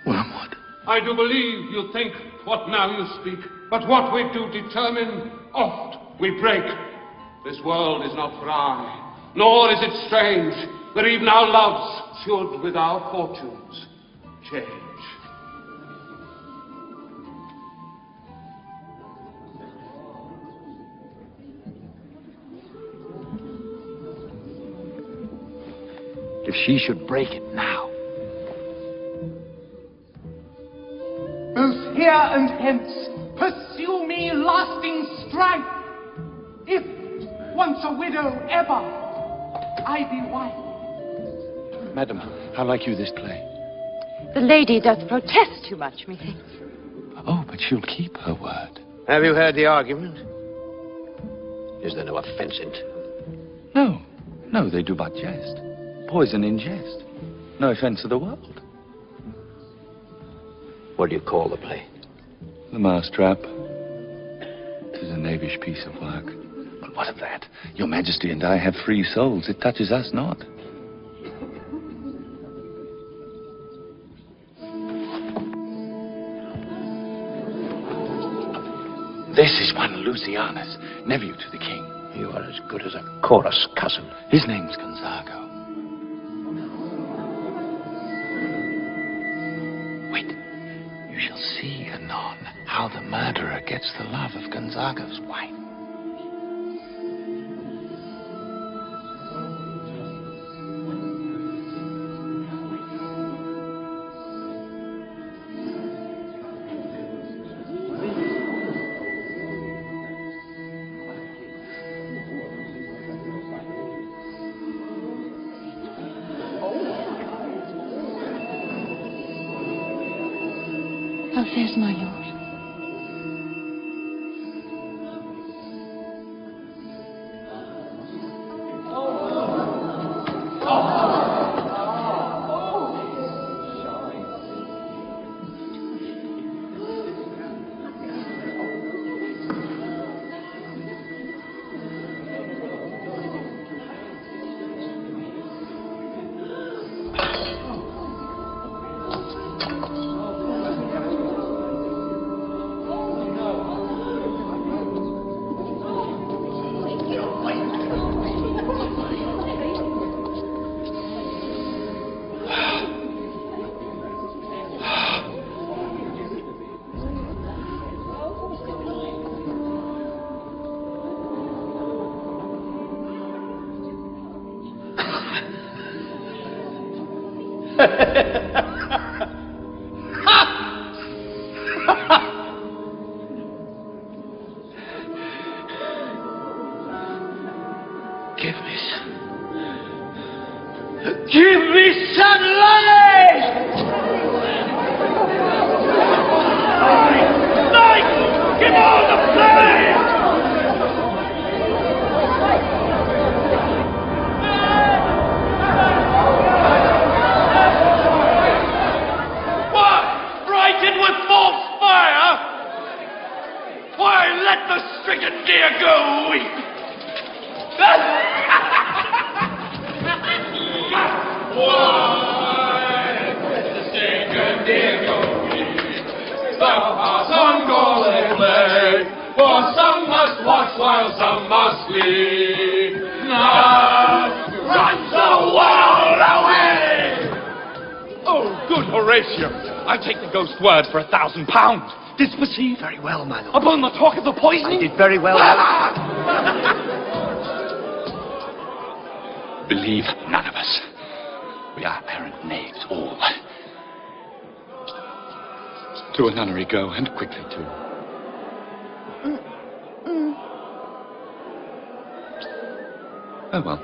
Wormwood. I do believe you think what now you speak, but what we do determine, oft we break. This world is not for aye, nor is it strange that even our loves should with our fortunes change. If she should break it now. Both here and hence, pursue me lasting strife. If once a widow, ever I be wife. Madam, how like you this play? The lady doth protest too much, methinks. Oh, but she'll keep her word. Have you heard the argument? Is there no offense in it? No, they do but jest. Poison in jest. No offense of the world. What do you call the play? The Mousetrap. It is a knavish piece of work. But what of that? Your Majesty and I have free souls. It touches us not. This is one Lucianus, nephew to the king. You are as good as a chorus cousin. His name's Gonzago. Wait. You shall see anon how the murderer gets the love of Gonzago's wife. How fares my lord? Give me some light! Light! Give all the flame! Why, brighten with false fire? Why, let the stricken deer go weep? Why, the stricken deer go weep? Thou hast ungodly play, for some must watch while some must sleep. Now runs the world away! Oh, good Horatio. I'll take the ghost word for £1,000. Didst perceive? Very well, my lord. Upon the talk of the poisoning? I did very well. Believe none of us. We are apparent knaves, all. To a nunnery go, and quickly too. Oh well.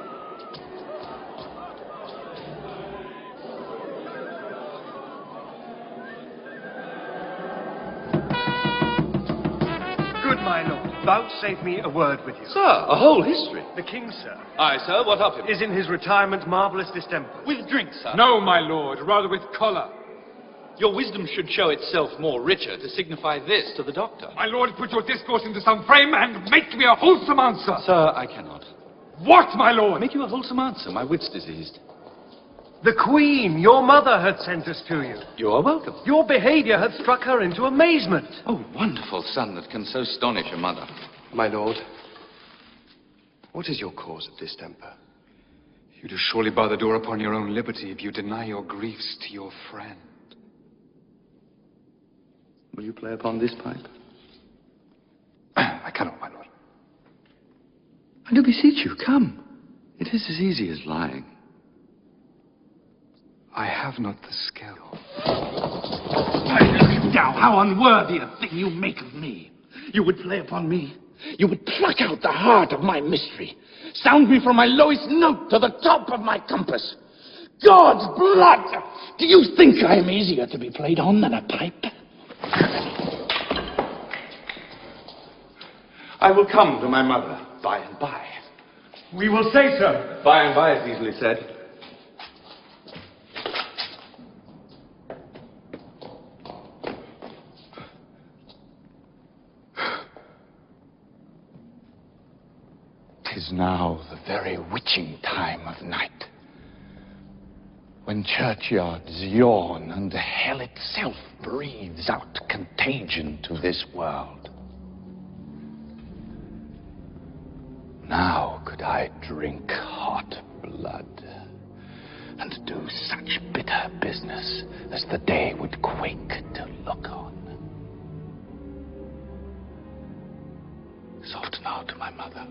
Good, my lord. vouchsafe me a word with you. Sir, a whole history. The king, sir, Aye, sir, what of him? is in his retirement marvellous distemper. With drink, sir. No, my lord, rather with choler. Your wisdom should show itself more richer to signify this to the doctor. My lord, put your discourse into some frame and make me a wholesome answer. Sir, I cannot. What, my lord? Make you a wholesome answer. My wit's diseased. The queen, your mother, hath sent us to you. You are welcome. Your behaviour hath struck her into amazement. Oh, wonderful son that can so astonish a mother. My lord, what is your cause of distemper? You do surely bar the door upon your own liberty if you deny your griefs to your friend. Will you play upon this pipe? I cannot, my lord. I do beseech you, come. It is as easy as lying. I have not the skill. Look now, how unworthy a thing you make of me. You would play upon me. You would pluck out the heart of my mystery. Sound me from my lowest note to the top of my compass. God's blood! Do you think I am easier to be played on than a pipe? I will come to my mother by and by. We will say so. By and by is easily said. Tis now the very witching time of night, when churchyards yawn and hell itself breathes out contagion to this world. Now could I drink hot blood and do such bitter business as the day would quake to look on. Soft now to my mother.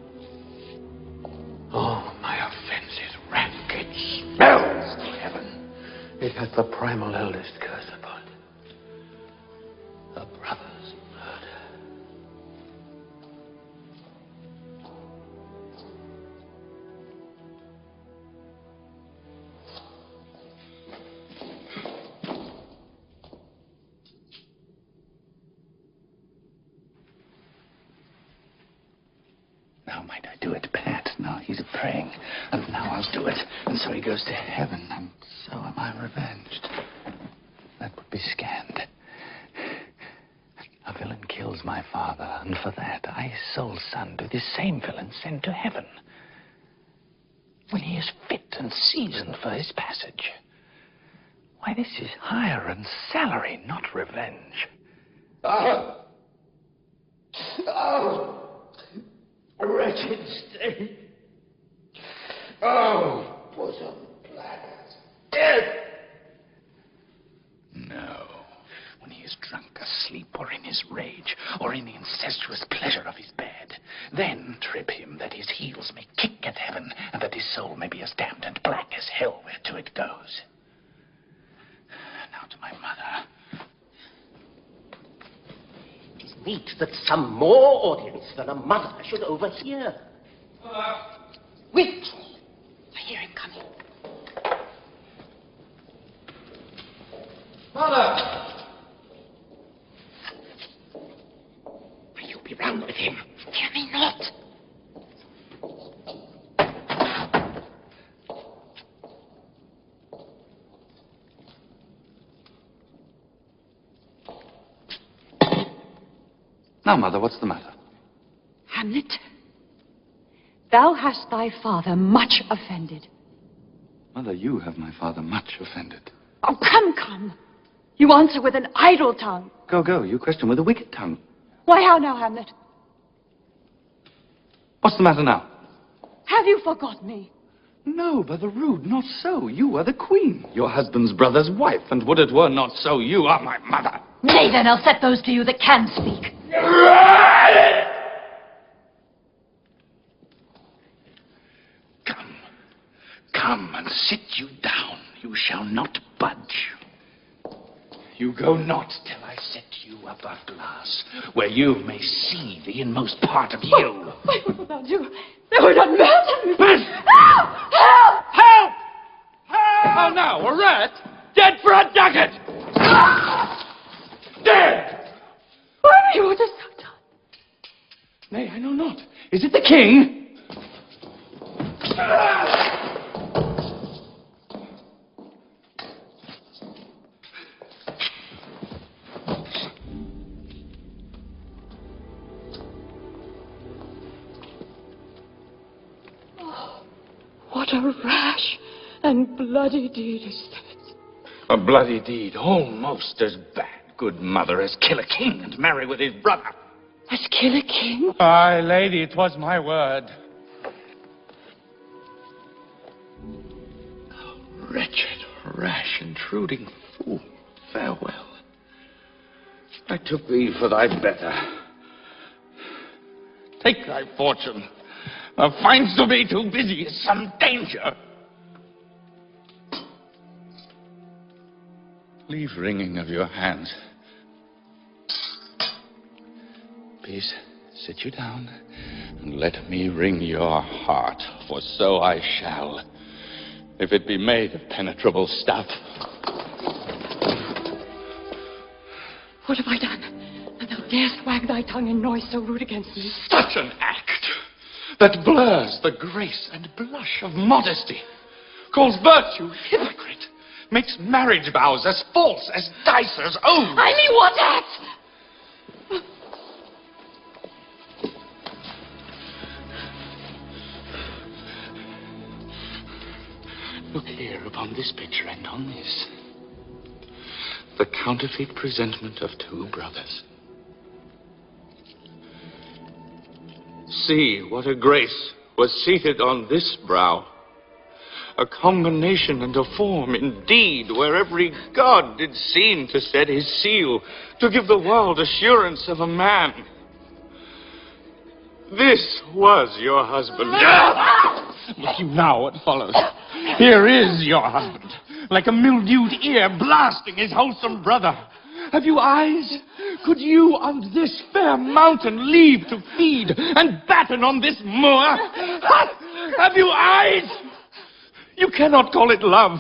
Oh, my offences rank, it smells to heaven. It hath the primal eldest curse upon it. A brother's murder. Now might I do it, Pat? Now he's praying, and now I'll do it. And so he goes to heaven, and so am I revenged. That would be scanned. A villain kills my father, and for that I, his sole son, do this same villain send to heaven, when he is fit and seasoned for his passage. Why, this is hire and salary, not revenge. Oh! Wretched state! Oh, bosom black as death! No. When he is drunk, asleep, or in his rage, or in the incestuous pleasure of his bed, then trip him that his heels may kick at heaven, and that his soul may be as damned and black as hell whereto it goes. Now to my mother. Meet that some more audience than a mother should overhear. Wait! I hear him coming. Mother! You be round with him. Fear me not. Now, Mother, what's the matter? Hamlet, thou hast thy father much offended. Mother, you have my father much offended. Oh, come. You answer with an idle tongue. Go, you question with a wicked tongue. Why, how now, Hamlet? What's the matter now? Have you forgot me? No, by the rood, not so. You are the queen, your husband's brother's wife, and would it were not so, you are my mother. Nay, then, I'll set those to you that can speak. Come and sit you down. You shall not budge. You go not till I set you above glass, where you may see the inmost part of you. What wilt thou do? Thou art not mad. Help! Help! Help! How now, a rat? Dead for a ducat! Dead! Why you would have so done? Nay, Is it the king? What a rash and bloody deed is this. A bloody deed almost as bad, good mother, as kill a king and marry with his brother. As kill a king? Aye, lady, it was my word. Wretched, rash, intruding fool, farewell. I took thee for thy better. Take thy fortune. Thou find'st to be too busy is some danger. Leave wringing of your hands. Please sit you down and let me wring your heart, for so I shall, if it be made of penetrable stuff. What have I done, that thou darest wag thy tongue in noise so rude against me? Such an act that blurs the grace and blush of modesty, calls virtue hypocrite, makes marriage vows as false as dicers' own. I mean, what act? Look here upon this picture and on this. The counterfeit presentment of two brothers. See what a grace was seated on this brow. A combination and a form indeed, where every god did seem to set his seal, to give the world assurance of a man. This was your husband. Look you now what follows. Here is your husband, like a mildewed ear blasting his wholesome brother. Have you eyes? Could you on this fair mountain leave to feed and batten on this moor? Have you eyes? You cannot call it love,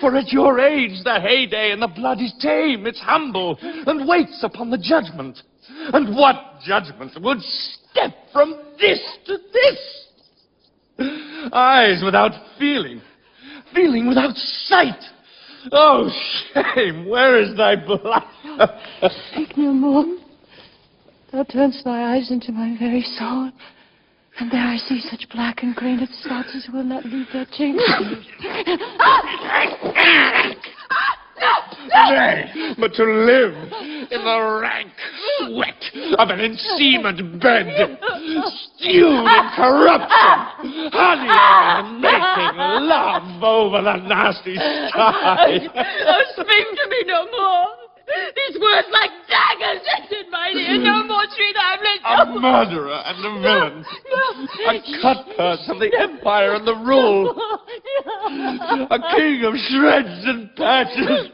for at your age the heyday and the blood is tame, it's humble, and waits upon the judgment. And what judgment would step from this to this? Eyes without feeling, feeling without sight. Oh, shame, where is thy blood? Speak no more. Thou turn'st thy eyes into my very soul, and there I see such black and grained spots as will not leave their chambers. Nay, but to live in the rank sweat of an enseamed bed, stewed in corruption, honey and making love over the nasty sky. Oh, speak to me no more. These words like daggers entered my ear. No more, sweet Hamlet. A murderer and a villain. A cutpurse of the empire and the rule. A king of shreds and patches.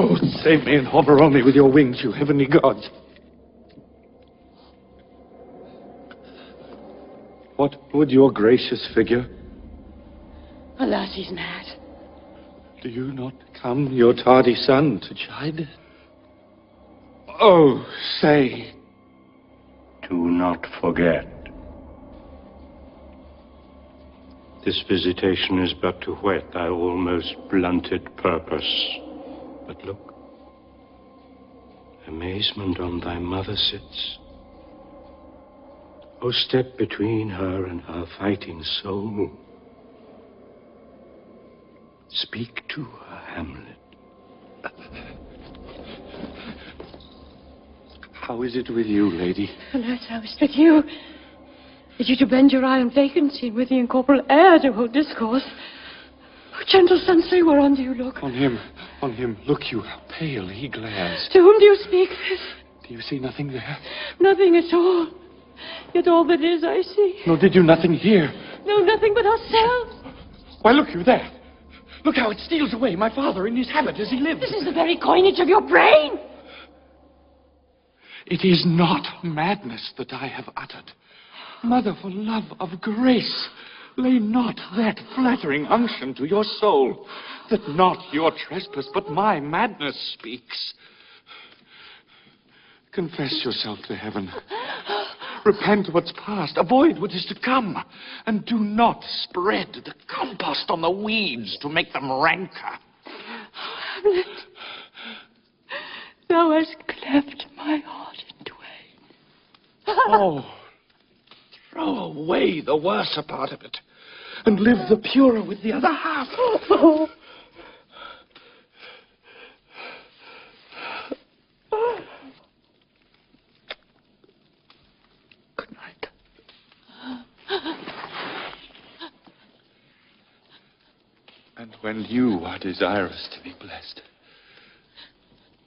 Oh, save me and hover on me with your wings, you heavenly gods. What would your gracious figure? Alas, he's mad. Do you not come your tardy son to chide? Oh, say. Do not forget. This visitation is but to whet thy almost blunted purpose. But look, amazement on thy mother sits. O step between her and her fighting soul. Speak to her, Hamlet. How is it with you, lady? Alas, how is it with you? Is you to bend your eye on vacancy, and with the incorporeal air to hold discourse? Oh, gentle son, say whereon do you look? On him. Look you, how pale he glares. To whom do you speak this? Do you see nothing there? Nothing at all. Yet all that is I see. Nor did you nothing hear? No, nothing but ourselves. Why, look you there. Look how it steals away, my father in his habit as he lived. This is the very coinage of your brain. It is not madness that I have uttered. Mother, for love of grace, lay not that flattering unction to your soul, that not your trespass, but my madness speaks. Confess yourself to heaven. Repent what's past, avoid what is to come, and do not spread the compost on the weeds to make them ranker. Hamlet, thou hast cleft my heart in twain. Oh, throw away the worser part of it, and live the purer with the other half. Good night. And when you are desirous to be blessed,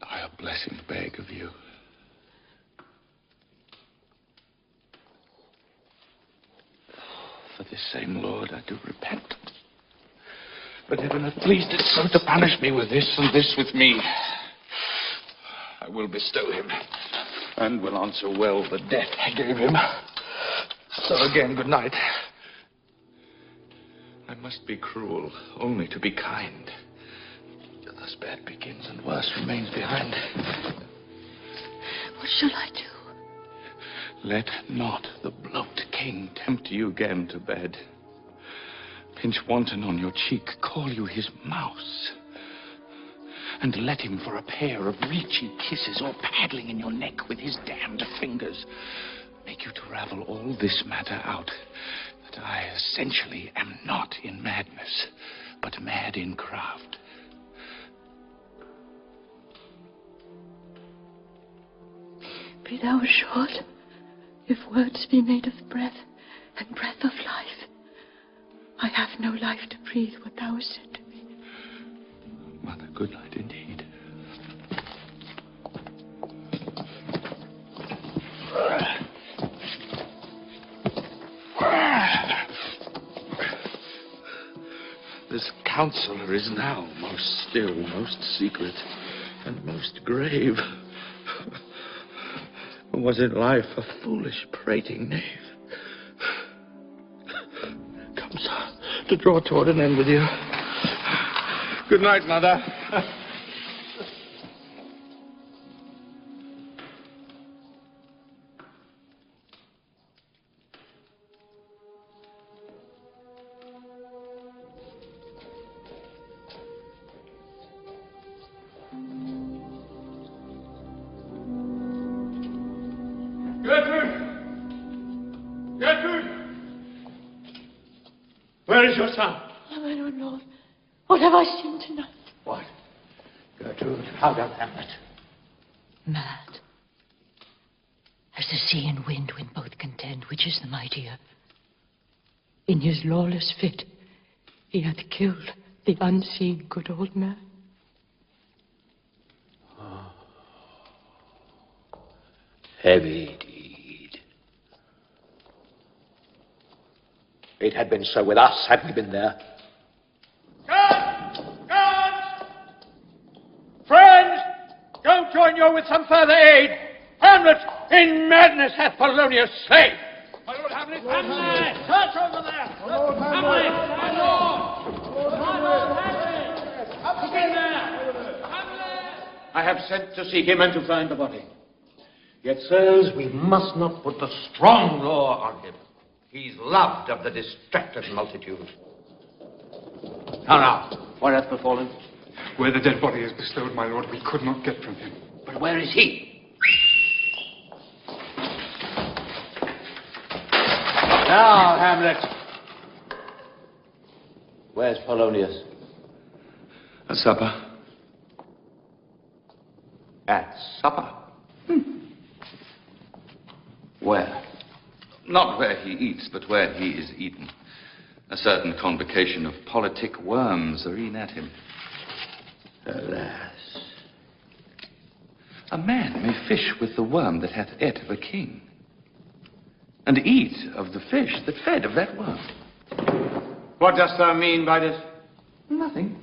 I a blessing beg of you. For this same Lord I do repent. But heaven hath pleased it so to punish me with this and this with me. I will bestow him, and will answer well the death I gave him. So again, good night. I must be cruel only to be kind. Thus bad begins and worse remains behind. What shall I do? Let not the bloat king tempt you again to bed. Pinch wanton on your cheek, call you his mouse. And let him for a pair of reachy kisses, or paddling in your neck with his damned fingers, make you to ravel all this matter out, that I essentially am not in madness, but mad in craft. Be thou assured, if words be made of breath, and breath of life, I have no life to breathe what thou hast said to me. Mother, good night indeed. This counselor is now most still, most secret, and most grave. Was in life a foolish, prating knave. Come, sir, to draw toward an end with you. Good night, Mother. Where is your son? Oh, my own Lord, what have I seen tonight? What? Gertrude, how doth Hamlet? Mad. As the sea and wind when both contend, which is the mightier. In his lawless fit, he hath killed the unseen good old man. Oh. Heavy deed. It had been so with us, had we been there. Guards! Guards! Friends! Go join you with some further aid. Hamlet, in madness hath Polonius slain. My lord Hamlet! Hamlet! Search over there! My lord Hamlet! My lord! My lord Hamlet! Up in there! Hamlet! I have sent to seek him and to find the body. Yet, sirs, we must not put the strong law on him. He's loved of the distracted multitude. Now, what hath befallen? Where the dead body is bestowed, my lord, we could not get from him. But where is he? Now, Hamlet. Where's Polonius? At supper. At supper? Where? Not where he eats, but where he is eaten. A certain convocation of politic worms are e'en at him. Alas. A man may fish with the worm that hath ate of a king, and eat of the fish that fed of that worm. What dost thou mean by this? Nothing.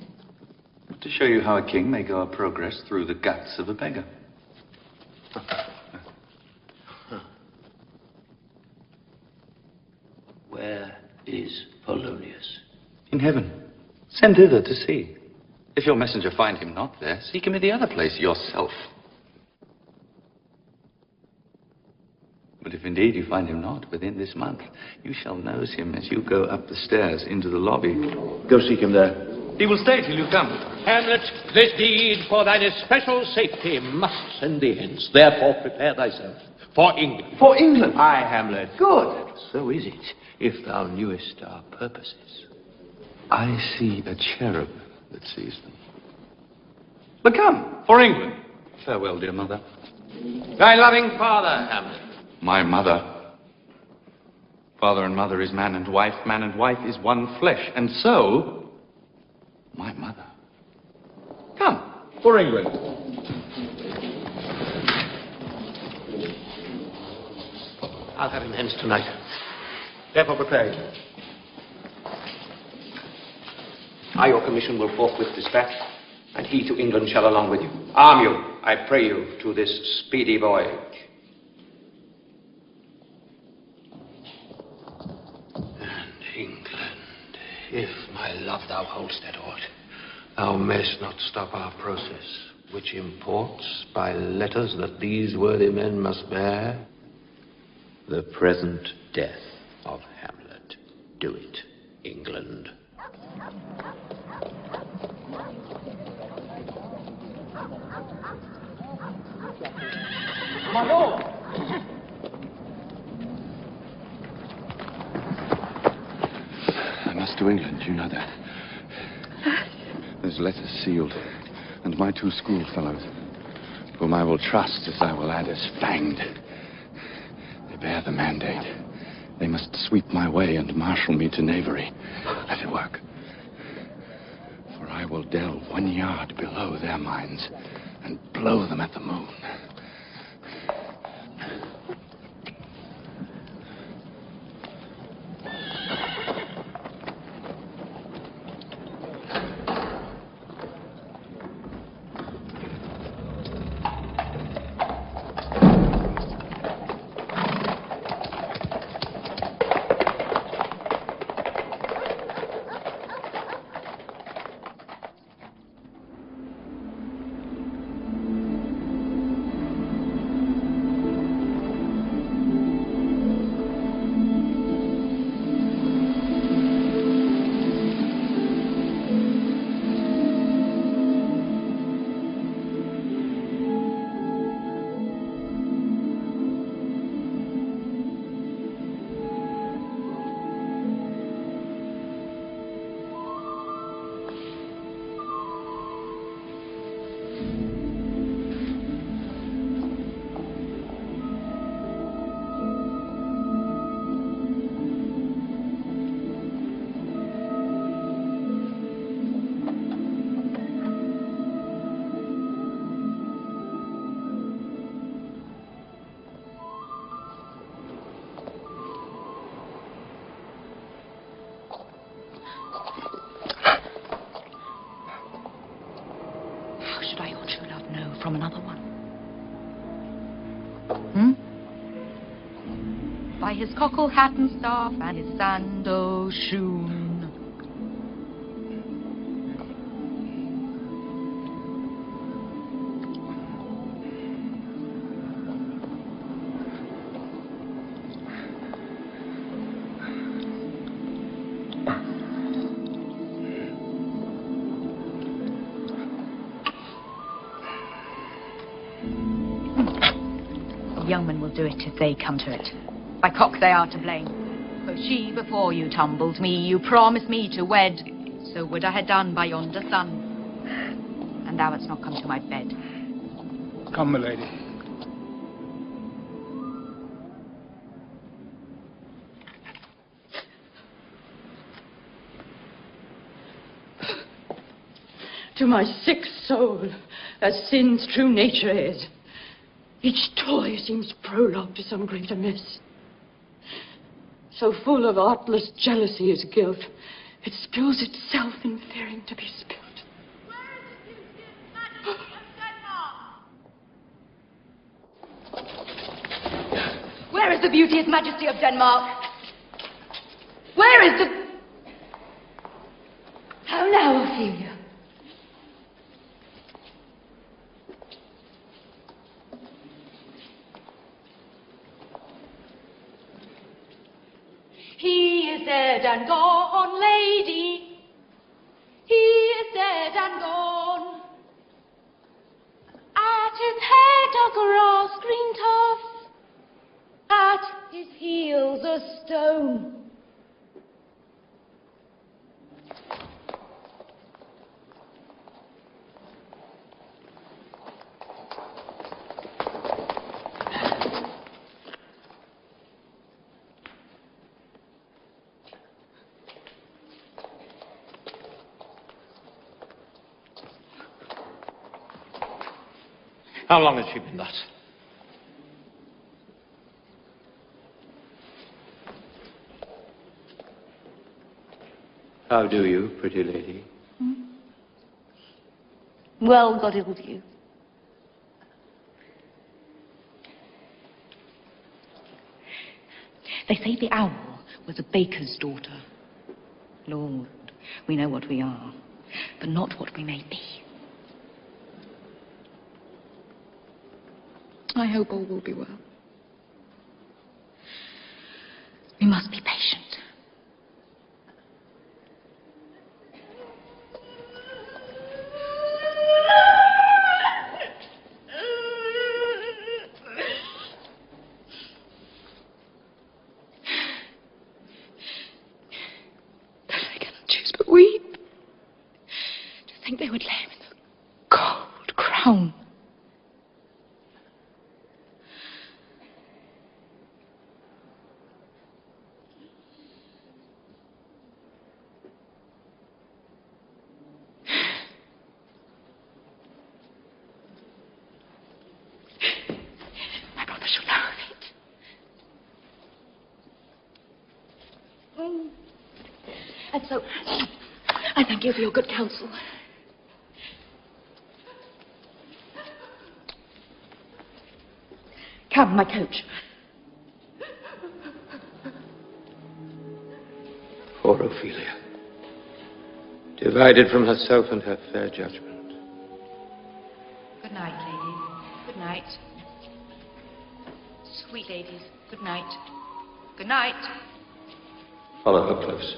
To show you how a king may go a progress through the guts of a beggar. is Polonius? In heaven. Send thither to see. If your messenger find him not there, seek him in the other place yourself. But if indeed you find him not within this month, you shall nose him as you go up the stairs into the lobby. Go seek him there. He will stay till you come. Hamlet, this deed for thine especial safety must send thee hence. Therefore prepare thyself for England. For England? Aye, Hamlet. Good. So is it, if thou knewest our purposes. I see a cherub that sees them. But come, for England. Farewell, dear mother. Thy loving father, Hamlet. My mother. Father and mother is man and wife is one flesh, and so, my mother. Come, for England. I'll have him hence tonight. Therefore prepare you. I, your commission, will forthwith dispatch, and he to England shall along with you. Arm you, I pray you, to this speedy voyage. If, my love, thou hold'st at aught, thou mayst not stop our process, which imports, by letters that these worthy men must bear, the present death of Hamlet. Do it, England. My lord! I must to England, you know that. There's letters sealed, and my two schoolfellows, whom I will trust as I will add as fanged. They bear the mandate. They must sweep my way and marshal me to knavery. Let it work. For I will delve 1 yard below their minds and blow them at the moon. From another one. By his cockle hat and staff and his sandal shoon. Young men will do it if they come to it. By cock they are to blame. For she before you tumbled me, you promised me to wed. So would I had done by yonder sun. And thou hadst not come to my bed. Come, my lady. To my sick soul, as sin's true nature is, each toy seems prologue to some greater miss. So full of artless jealousy is guilt, it spills itself in fearing to be spilt. Where is the beauteous majesty of Denmark? Where is the... How now, Ophelia? He is dead and gone, lady. He is dead and gone. At his head a grass green tuft, at his heels a stone. How long has she been thus? How do you, pretty lady? Well, God ill you. They say the owl was a baker's daughter. Lord, we know what we are, but not what we may be. I hope all will be well. We must be patient. I cannot choose but weep. To think they would lay him in the cold crown. And so, I thank you for your good counsel. Come, my coach. Poor Ophelia, divided from herself and her fair judgment. Good night, ladies. Good night. Sweet ladies, good night. Good night. Follow her close.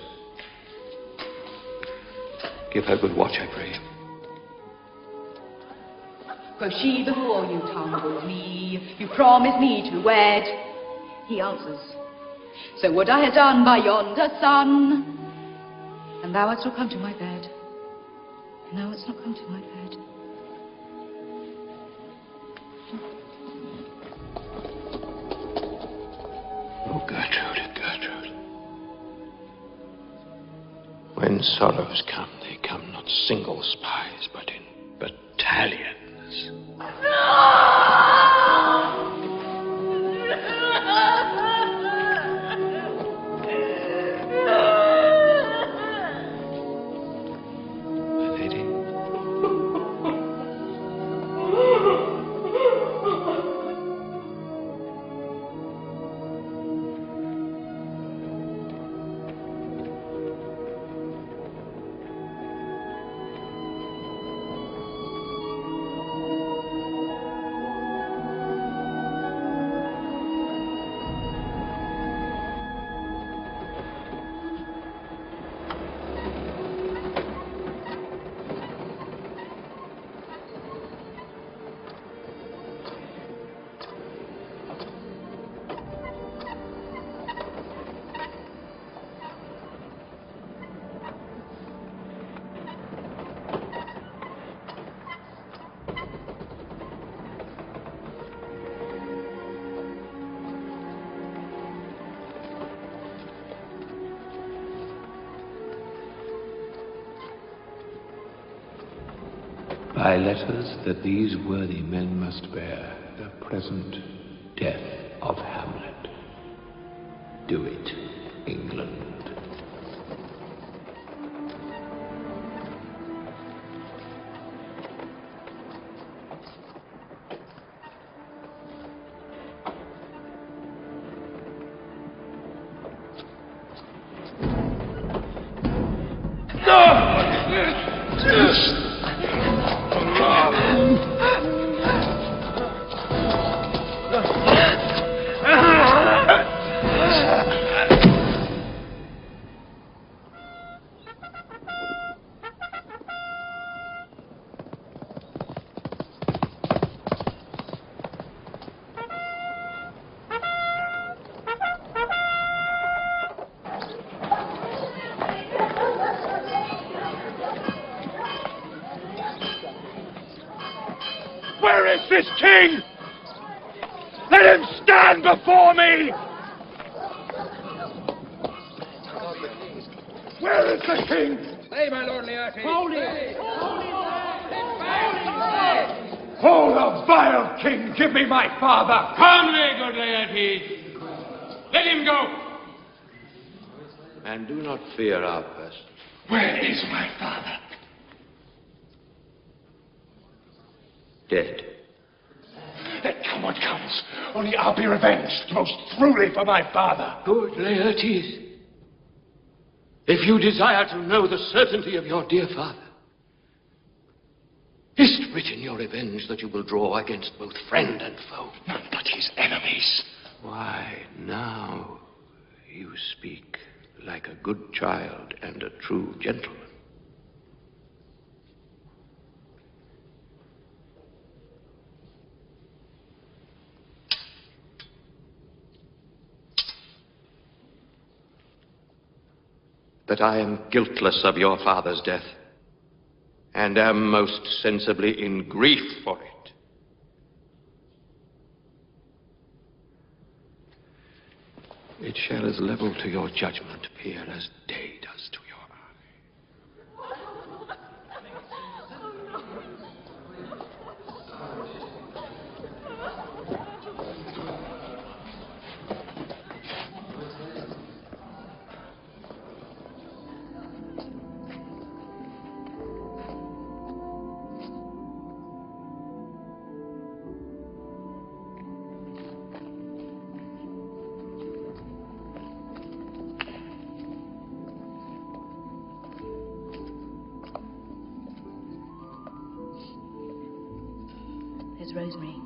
Give her good watch, I pray. For she before you tumbled me, you promised me to wed. He answers, so would I have done by yonder sun. And thou hadst not come to my bed. And thou hadst not come to my bed. Oh, Gertrude, Gertrude. When sorrows come, they come not single spies, but in battalions. My lady. By letters that these worthy men must bear, the present death of Hamlet. Do it, England. Where is this king? Let him stand before me! Where is the king? Hey, my lord Laertes. Hold it! Oh, the vile king! Give me my father! Calmly, good Laertes. Let him go. And do not fear our person. Where is my father? Dead. Let come what comes. Only I'll be revenged most throughly for my father. Good Laertes. If you desire to know the certainty of your dear father, is't written your revenge that you will draw against both friend and foe? None but his enemies. Why, now you speak like a good child and a true gentleman. That I am guiltless of your father's death, and am most sensibly in grief for it. It shall as level to your judgment appear as day does to your There's rosemary.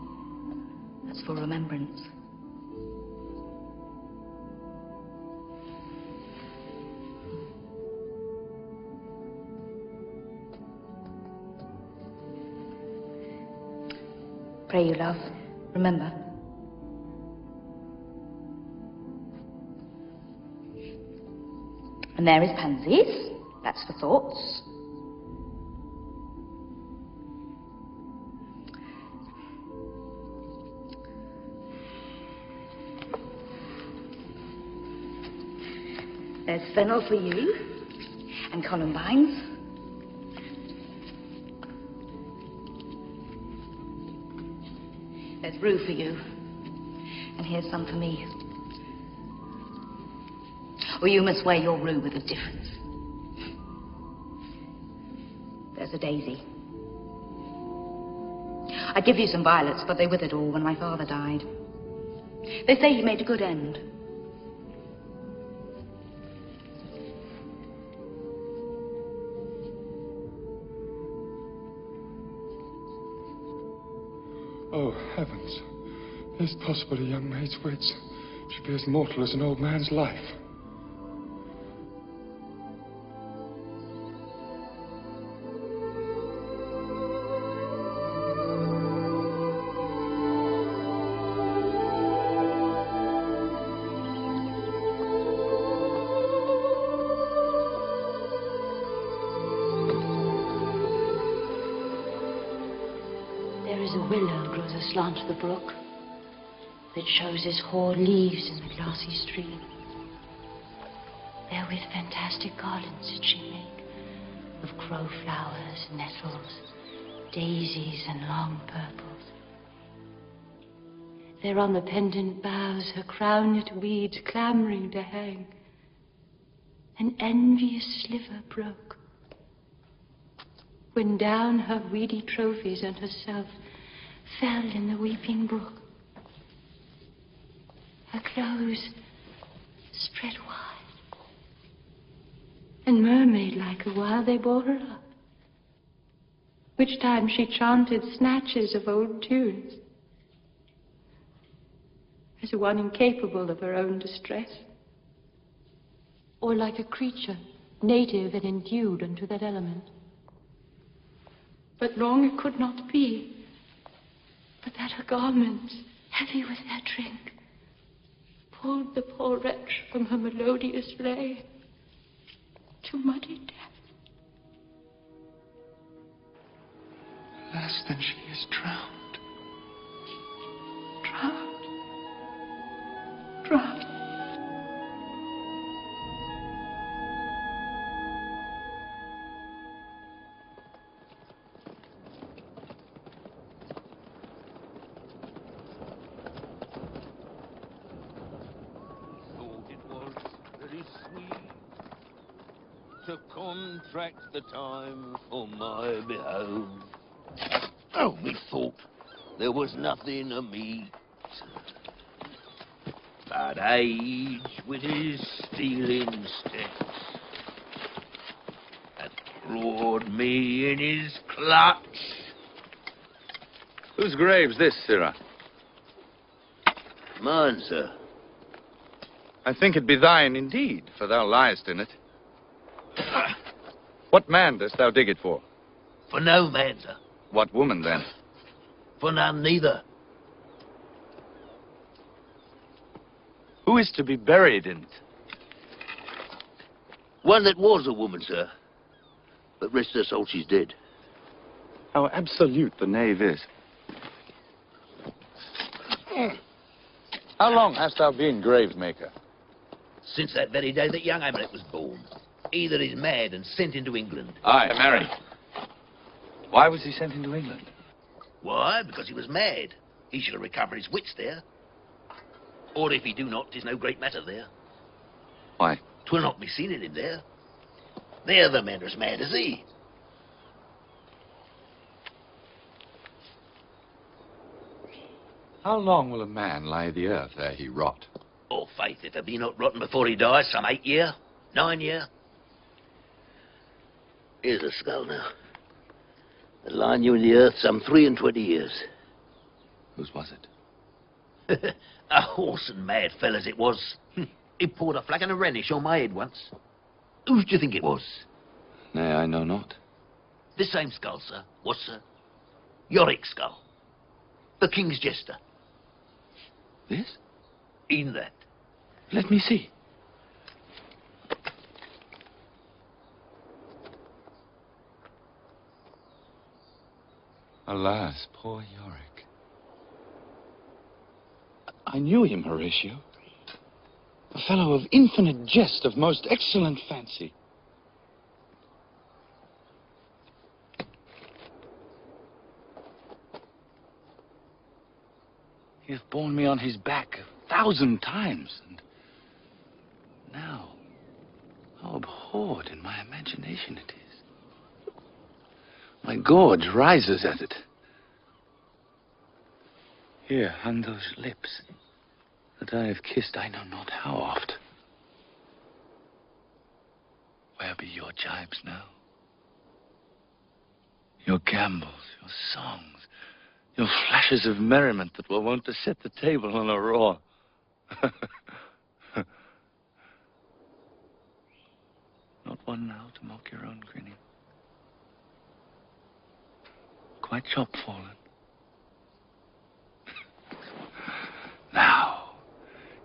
That's for remembrance. Pray you, love. Remember. And there is pansies. That's for thoughts. There's fennel for you, and columbines. There's rue for you, and here's some for me. Or you must wear your rue with a difference. There's a daisy. I give you some violets, but they withered all when my father died. They say he made a good end. Oh, heavens. Is it possible a young maid's wits should be as mortal as an old man's life? There is a willow grows aslant the brook that shows its hoar leaves in the glassy stream. Therewith fantastic garlands did she make of crow flowers, nettles, daisies, and long purples. There on the pendant boughs her crowned weeds clamouring to hang, an envious sliver broke, when down her weedy trophies and herself fell in the weeping brook. Her clothes spread wide, and mermaid-like awhile they bore her up, which time she chanted snatches of old tunes, as one incapable of her own distress, or like a creature native and endued unto that element. But long it could not be, but that her garments, heavy with their drink, pulled the poor wretch from her melodious lay to muddy death. Alas, then she is drowned. to contract the time for my behove. Oh, methought there was nothing amiss. But age with his stealing steps hath clawed me in his clutch. Whose grave's this, sirrah? Mine, sir. I think it be thine indeed, for thou liest in it. What man dost thou dig it for? For no man, sir. What woman, then? For none neither. Who is to be buried in it? One that was a woman, sir. But rest her soul, she's dead. How absolute the knave is. How long hast thou been gravemaker? Since that very day that young Hamlet was born. Either he's mad and sent into England. Aye, marry. Why was he sent into England? Why? Because he was mad. He shall recover his wits there. Or if he do not, 'tis no great matter there. Why? 'Twill not be seen in him there. There the men are as mad as he. How long will a man lie the earth ere he rot? Oh, faith, if it be not rotten before he dies, some 8 year, 9 year. Here's a skull now. It'll lie you in the earth some 23 years. Whose was it? A horse and mad fellas it was. He poured a flagon of Rhenish on my head once. Whose do you think it was? Nay, I know not. This same skull, sir. What, sir? Yorick's skull. The king's jester. This? In that. Let me see. Alas, poor Yorick. I knew him, Horatio. A fellow of infinite jest, of most excellent fancy. He hath borne me on his back 1,000 times, and now, how abhorred in my imagination it is. My gorge rises at it. Here hung those lips that I have kissed I know not how oft. Where be your jibes now? Your gambols, your songs, your flashes of merriment that were wont to set the table on a roar. Not one now to mock your own grinning. Quite chop-fallen. Now,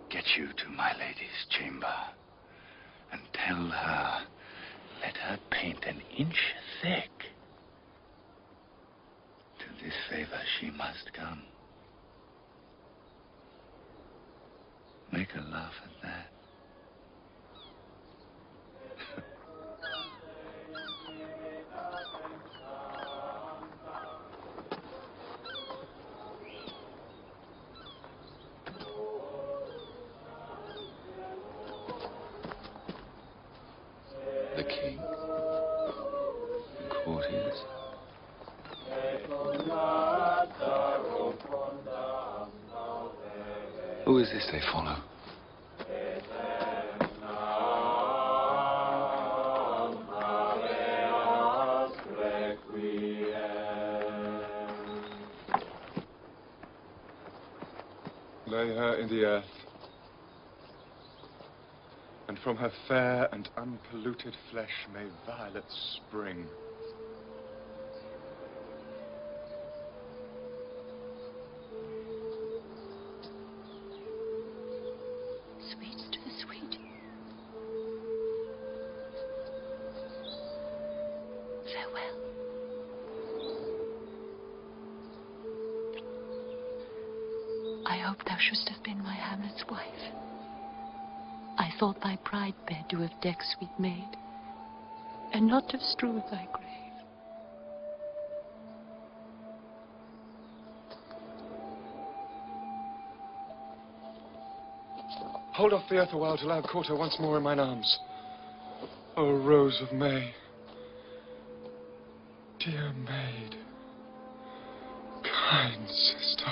get you to my lady's chamber and tell her, let her paint an inch thick. To this favor she must come. Make her laugh at that. The king, the courtiers. Who is this they follow? Lay her in the earth, and from her fair and unpolluted flesh may violets spring. Sweets to the sweet. Farewell. I hope thou shouldst have been my Hamlet's wife. I thought thy bride bed to have decked, sweet maid, and not to have strewed thy grave. Hold off the earth a while till I have caught her once more in mine arms. Oh, Rose of May. Dear maid. Kind sister.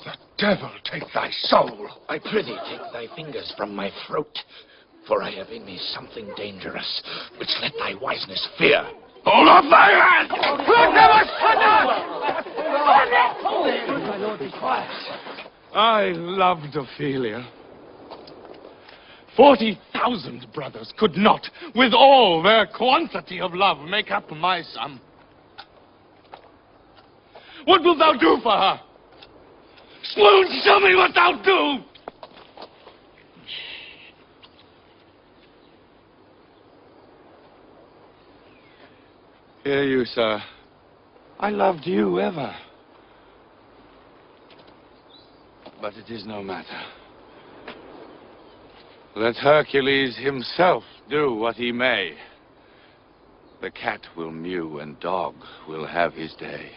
The devil take thy soul! I prithee, take thy fingers from my throat, for I have in me something dangerous, which let thy wiseness fear. Hold up thy hand! My lord, be quiet. I loved Ophelia. 40,000 brothers could not, with all their quantity of love, make up my sum. What wilt thou do for her? Swoon, tell me what thou do! Hear you, sir. I loved you ever. But it is no matter. Let Hercules himself do what he may. The cat will mew and dog will have his day.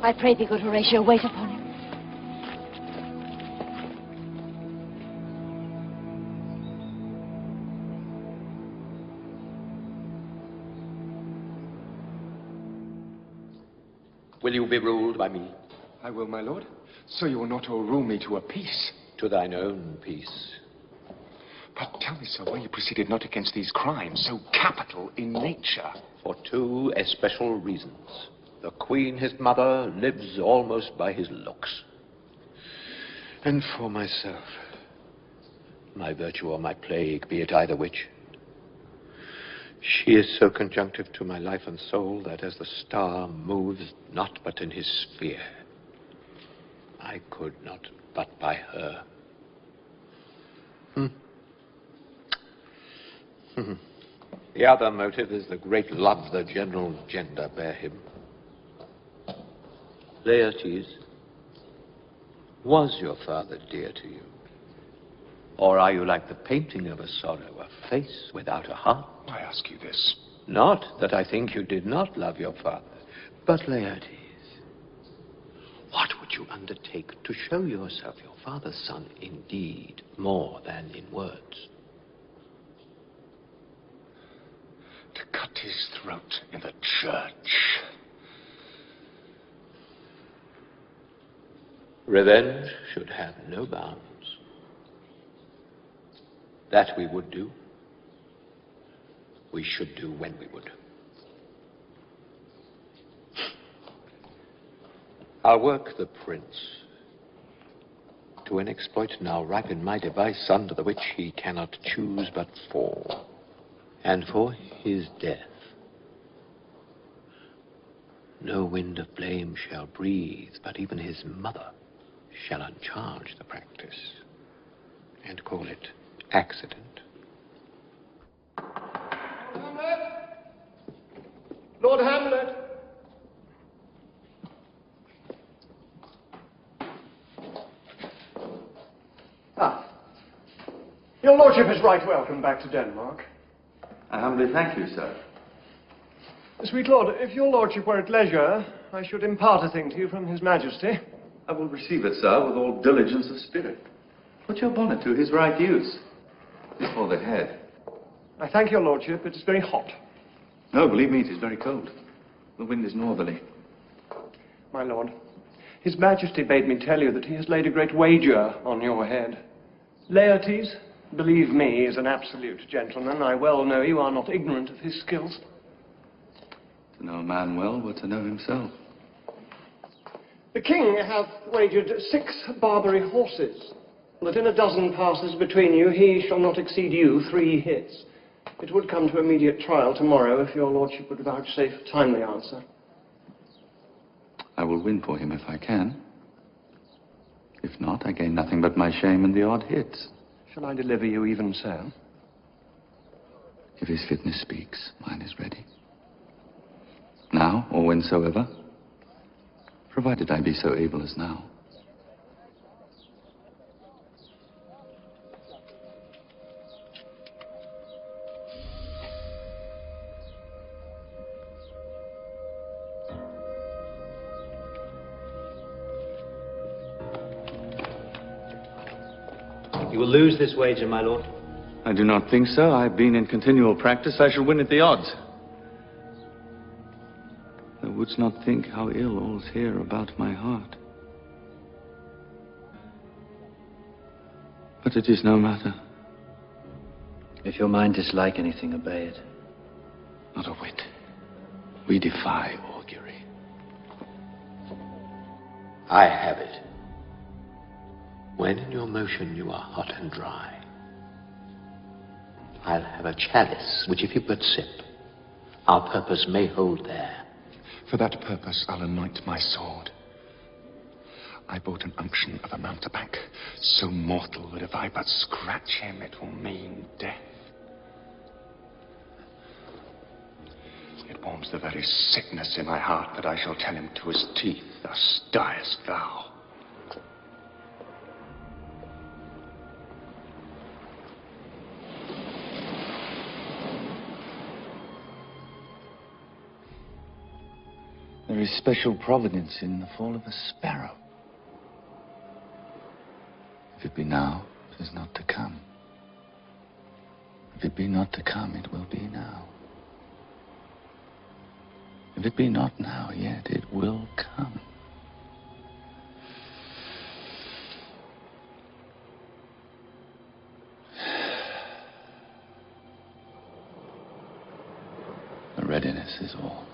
I pray thee, good Horatio, wait upon him. Will you be ruled by me? I will, my lord. So you will not all rule me to a peace. To thine own peace. But tell me, sir, why you proceeded not against these crimes, so capital in nature? For two especial reasons. The queen, his mother, lives almost by his looks. And for myself, my virtue or my plague, be it either which, she is so conjunctive to my life and soul that as the star moves not but in his sphere, I could not but by her. The other motive is the great love the general gender bear him. Laertes, was your father dear to you? Or are you like the painting of a sorrow, a face without a heart? I ask you this. Not that I think you did not love your father, but Laertes, what would you undertake to show yourself your father's son in deed more than in words? To cut his throat in the church. Revenge should have no bounds. That we would do. We should do when we would. I'll work the prince to an exploit now ripe in my device, under the which he cannot choose but fall. And for his death, no wind of blame shall breathe, but even his mother shall uncharge the practice and call it accident. Hamlet! Lord Hamlet! Ah. Your lordship is right welcome back to Denmark. I humbly thank you, sir. Sweet lord, if your lordship were at leisure, I should impart a thing to you from his majesty. I will receive it, sir, with all diligence of spirit. Put your bonnet to his right use. Before the head. I thank your lordship, it is very hot. No, believe me, it is very cold. The wind is northerly. My lord, his majesty bade me tell you that he has laid a great wager on your head. Laertes, believe me, is an absolute gentleman. I well know you are not ignorant of his skills. To know a man well were to know himself. The king hath wagered 6 Barbary horses, that in a dozen passes between you, he shall not exceed you 3 hits. It would come to immediate trial tomorrow if your lordship would vouchsafe a timely answer. I will win for him if I can. If not, I gain nothing but my shame and the odd hits. Shall I deliver you even so? If his fitness speaks, mine is ready. Now, or whensoever, provided I be so able as now. You will lose this wager, my lord. I do not think so. I've been in continual practice. I shall win at the odds. Thou wouldst not think how ill all's here about my heart. But it is no matter. If your mind dislike anything, obey it. Not a whit. We defy augury. I have it. When in your motion you are hot and dry, I'll have a chalice, which if you but sip, our purpose may hold there. For that purpose, I'll anoint my sword. I bought an unction of a mountebank, so mortal that if I but scratch him, it will mean death. It warms the very sickness in my heart that I shall tell him to his teeth, thus diest thou. There is special providence in the fall of a sparrow. If it be now, it is not to come. If it be not to come, it will be now. If it be not now, yet it will come. The readiness is all.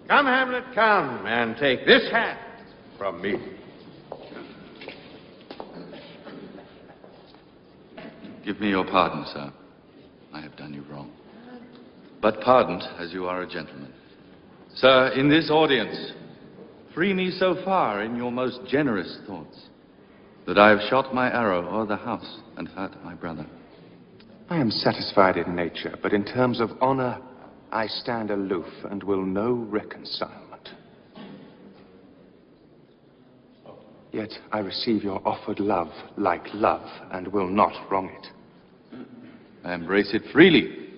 Come, Hamlet, come, and take this hand from me. Give me your pardon, sir. I have done you wrong. But pardoned, as you are a gentleman. Sir, in this audience, free me so far in your most generous thoughts that I have shot my arrow o'er the house and hurt my brother. I am satisfied in nature, but in terms of honor, I stand aloof and will know reconcilement. Yet I receive your offered love like love and will not wrong it. I embrace it freely.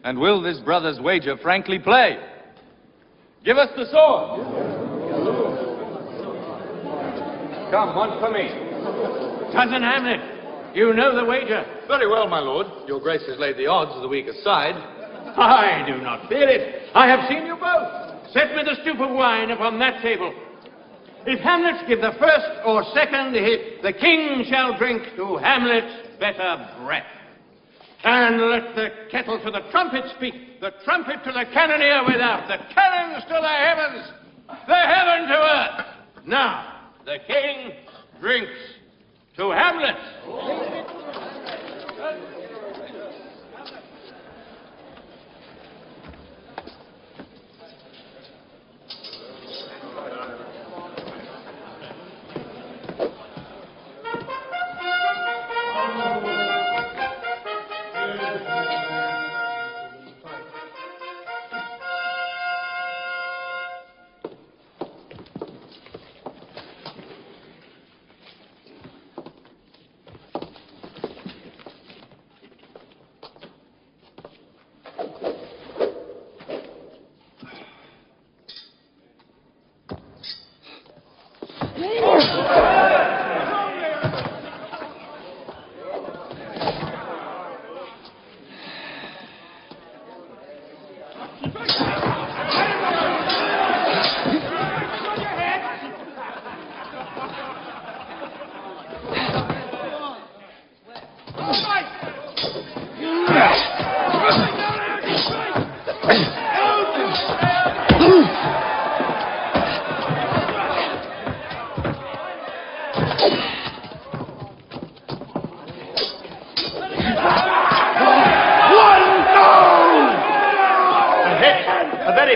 And will this brother's wager frankly play? Give us the sword. Come, one for me. Cousin Hamlet, you know the wager. Very well, my lord. Your grace has laid the odds of the weaker side. I do not fear it. I have seen you both. Set me the stoup of wine upon that table. If Hamlet give the first or second hit, the king shall drink to Hamlet's better breath. And let the kettle to the trumpet speak, the trumpet to the cannoneer without, the cannons to the heavens, the heaven to earth. Now, the king drinks to Hamlet.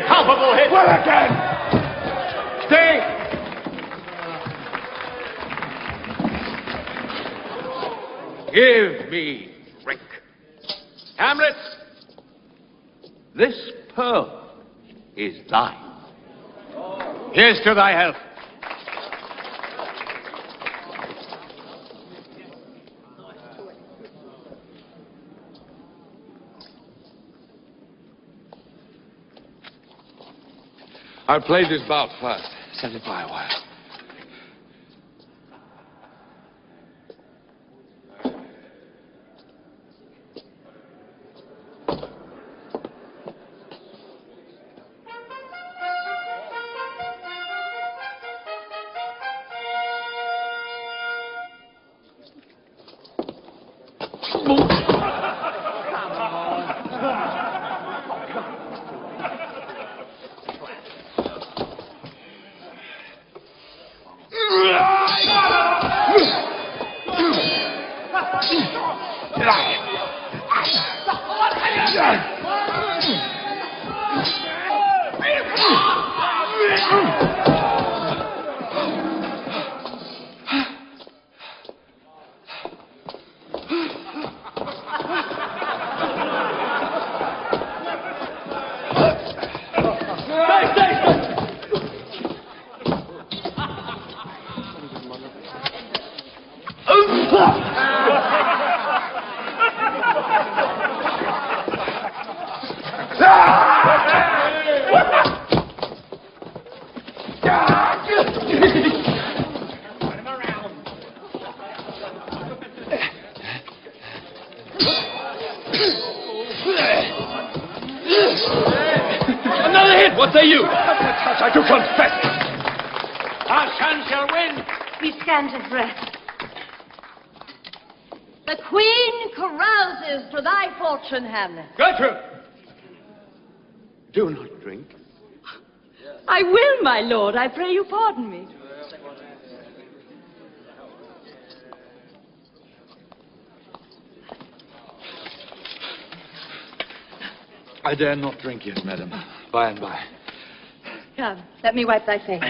Palpable hit! Well again! Stay! Give me drink. Hamlet, this pearl is thine. Here's to thy health. I'll play this bout first. Set it by a while. Another hit! What say you? I do confess. Our son shall win. We scant of breath. The queen carouses to thy fortune, Hamlet. Gertrude! Do not drink. I will, my lord. I pray you pardon me. I dare not drink yet, madam. By and by. Come, let me wipe thy face.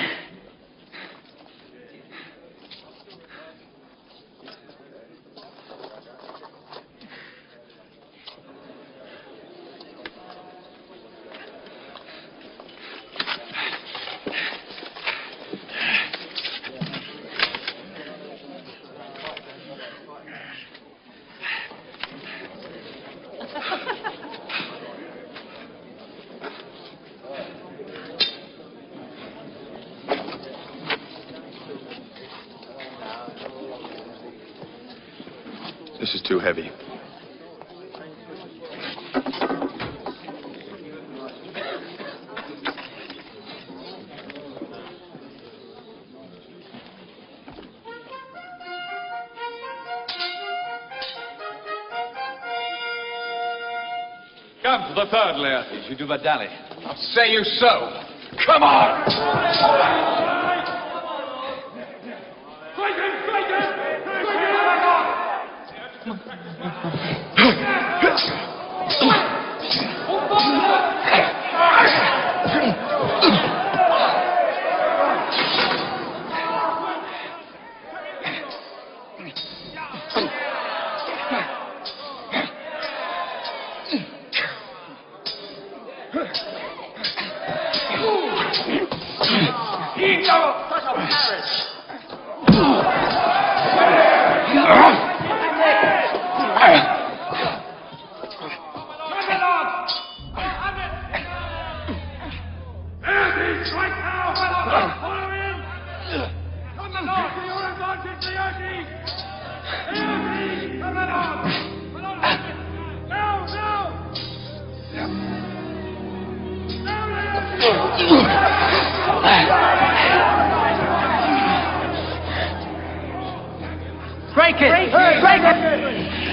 This is too heavy. Come to the third, Laertes. You do but dally. I'll say you so. Come on!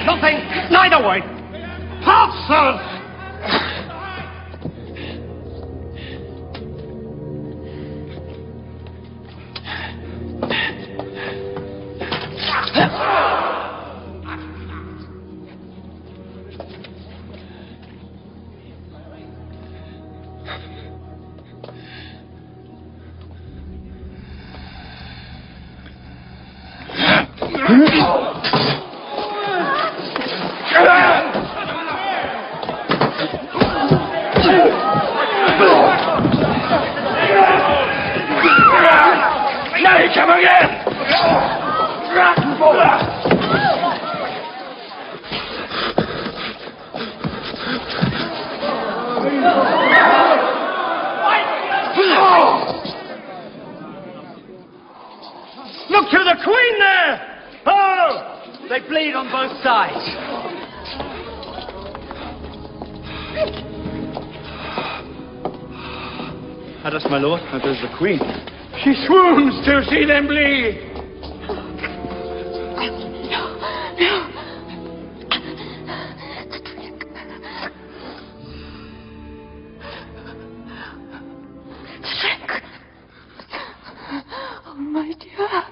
Nothing, neither way. Halt, sir! Come again! Look to the Queen there! Oh! They bleed on both sides. How does my lord? How does the Queen? She swoons to see them bleed. Oh, my dear.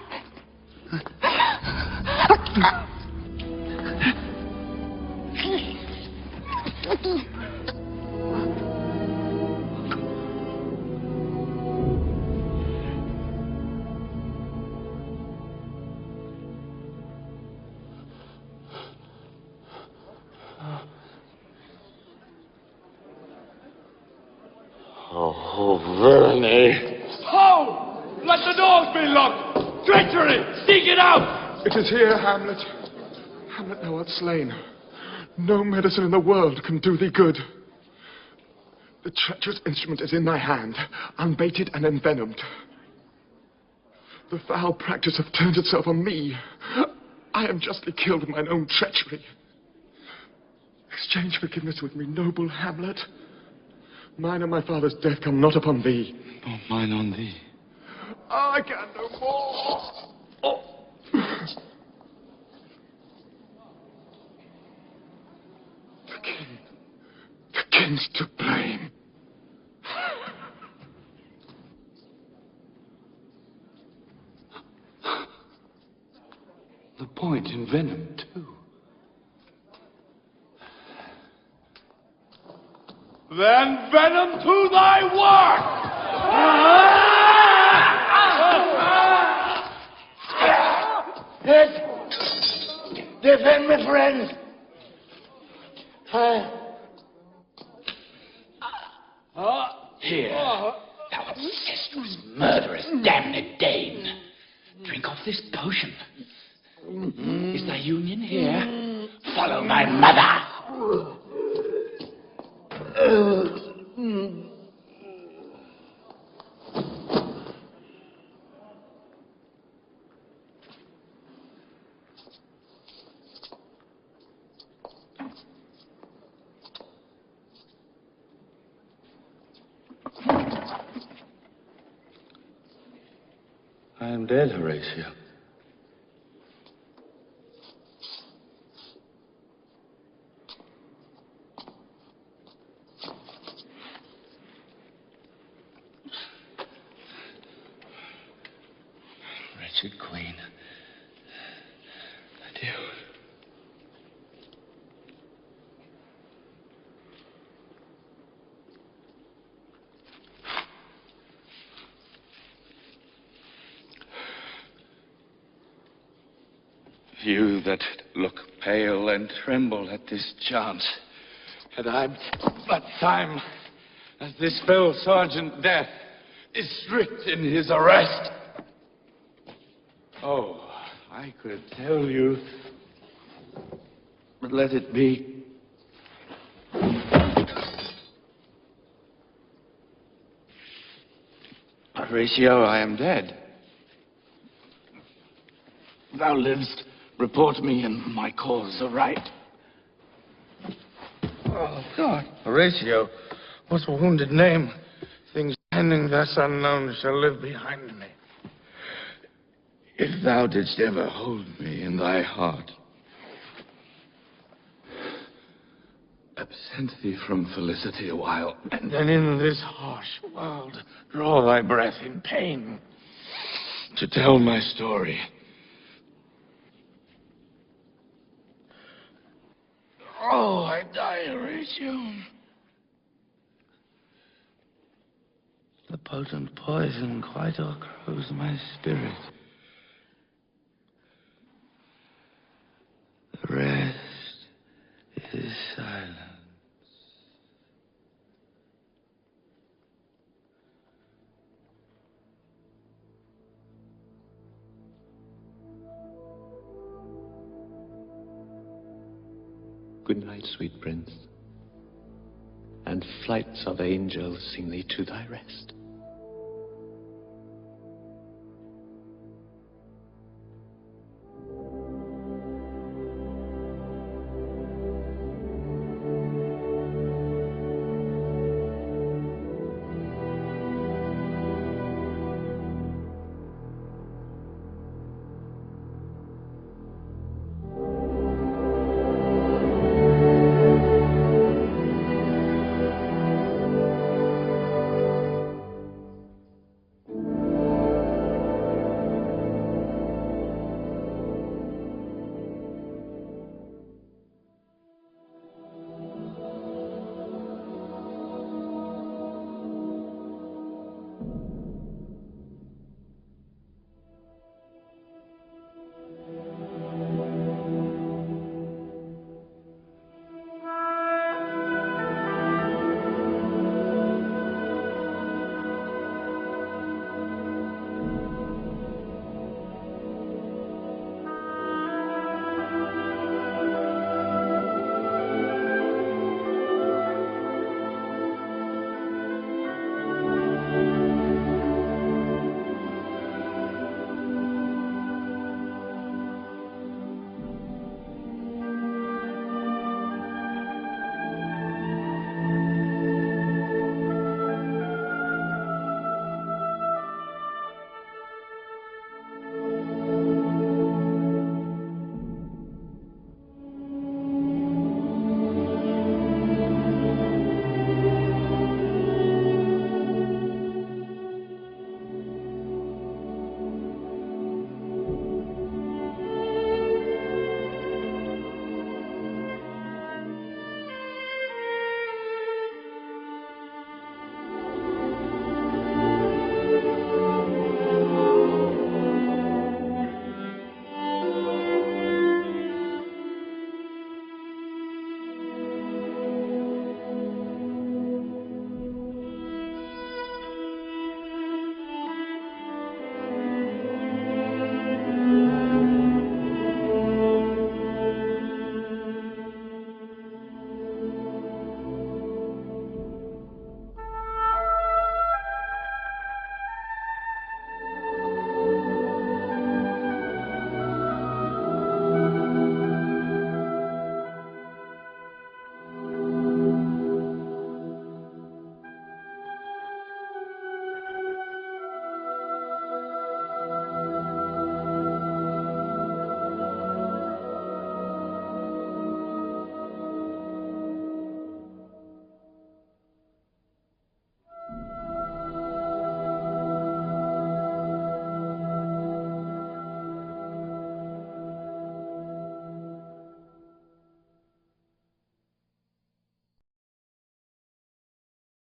Oh, villainy. How? Let the doors be locked. Treachery. Sneak it out. It is here, Hamlet. Hamlet, thou art slain. No medicine in the world can do thee good. The treacherous instrument is in thy hand, unbaited and envenomed. The foul practice hath turned itself on me. I am justly killed in mine own treachery. Exchange forgiveness with me, noble Hamlet. Mine and my father's death come not upon thee. Nor mine on thee. I can no more. Oh. The king's to blame. The point envenomed, too. Then venom to thy work! Defend me, friend. Here, thou incestuous, murderous, damned Dane. Drink off this potion. Is thy union here? Follow my mother. I am dead, Horatio. Wretched Queen. Adieu. You that look pale and tremble at this chance, had I but time as this fell Sergeant Death is strict in his arrest. Oh, I could tell you, but let it be. Horatio, I am dead. Thou livest. Report me and my cause aright. Oh, God. Horatio, what's a wounded name? Things ending thus unknown shall live behind me. If thou didst ever hold me in thy heart, Absent thee from felicity a while, and then in this harsh world draw thy breath in pain to tell my story. Oh, I die, Horatio. The potent poison quite o'ergrows my spirit. The rest is silence. Good night, sweet prince, and flights of angels sing thee to thy rest.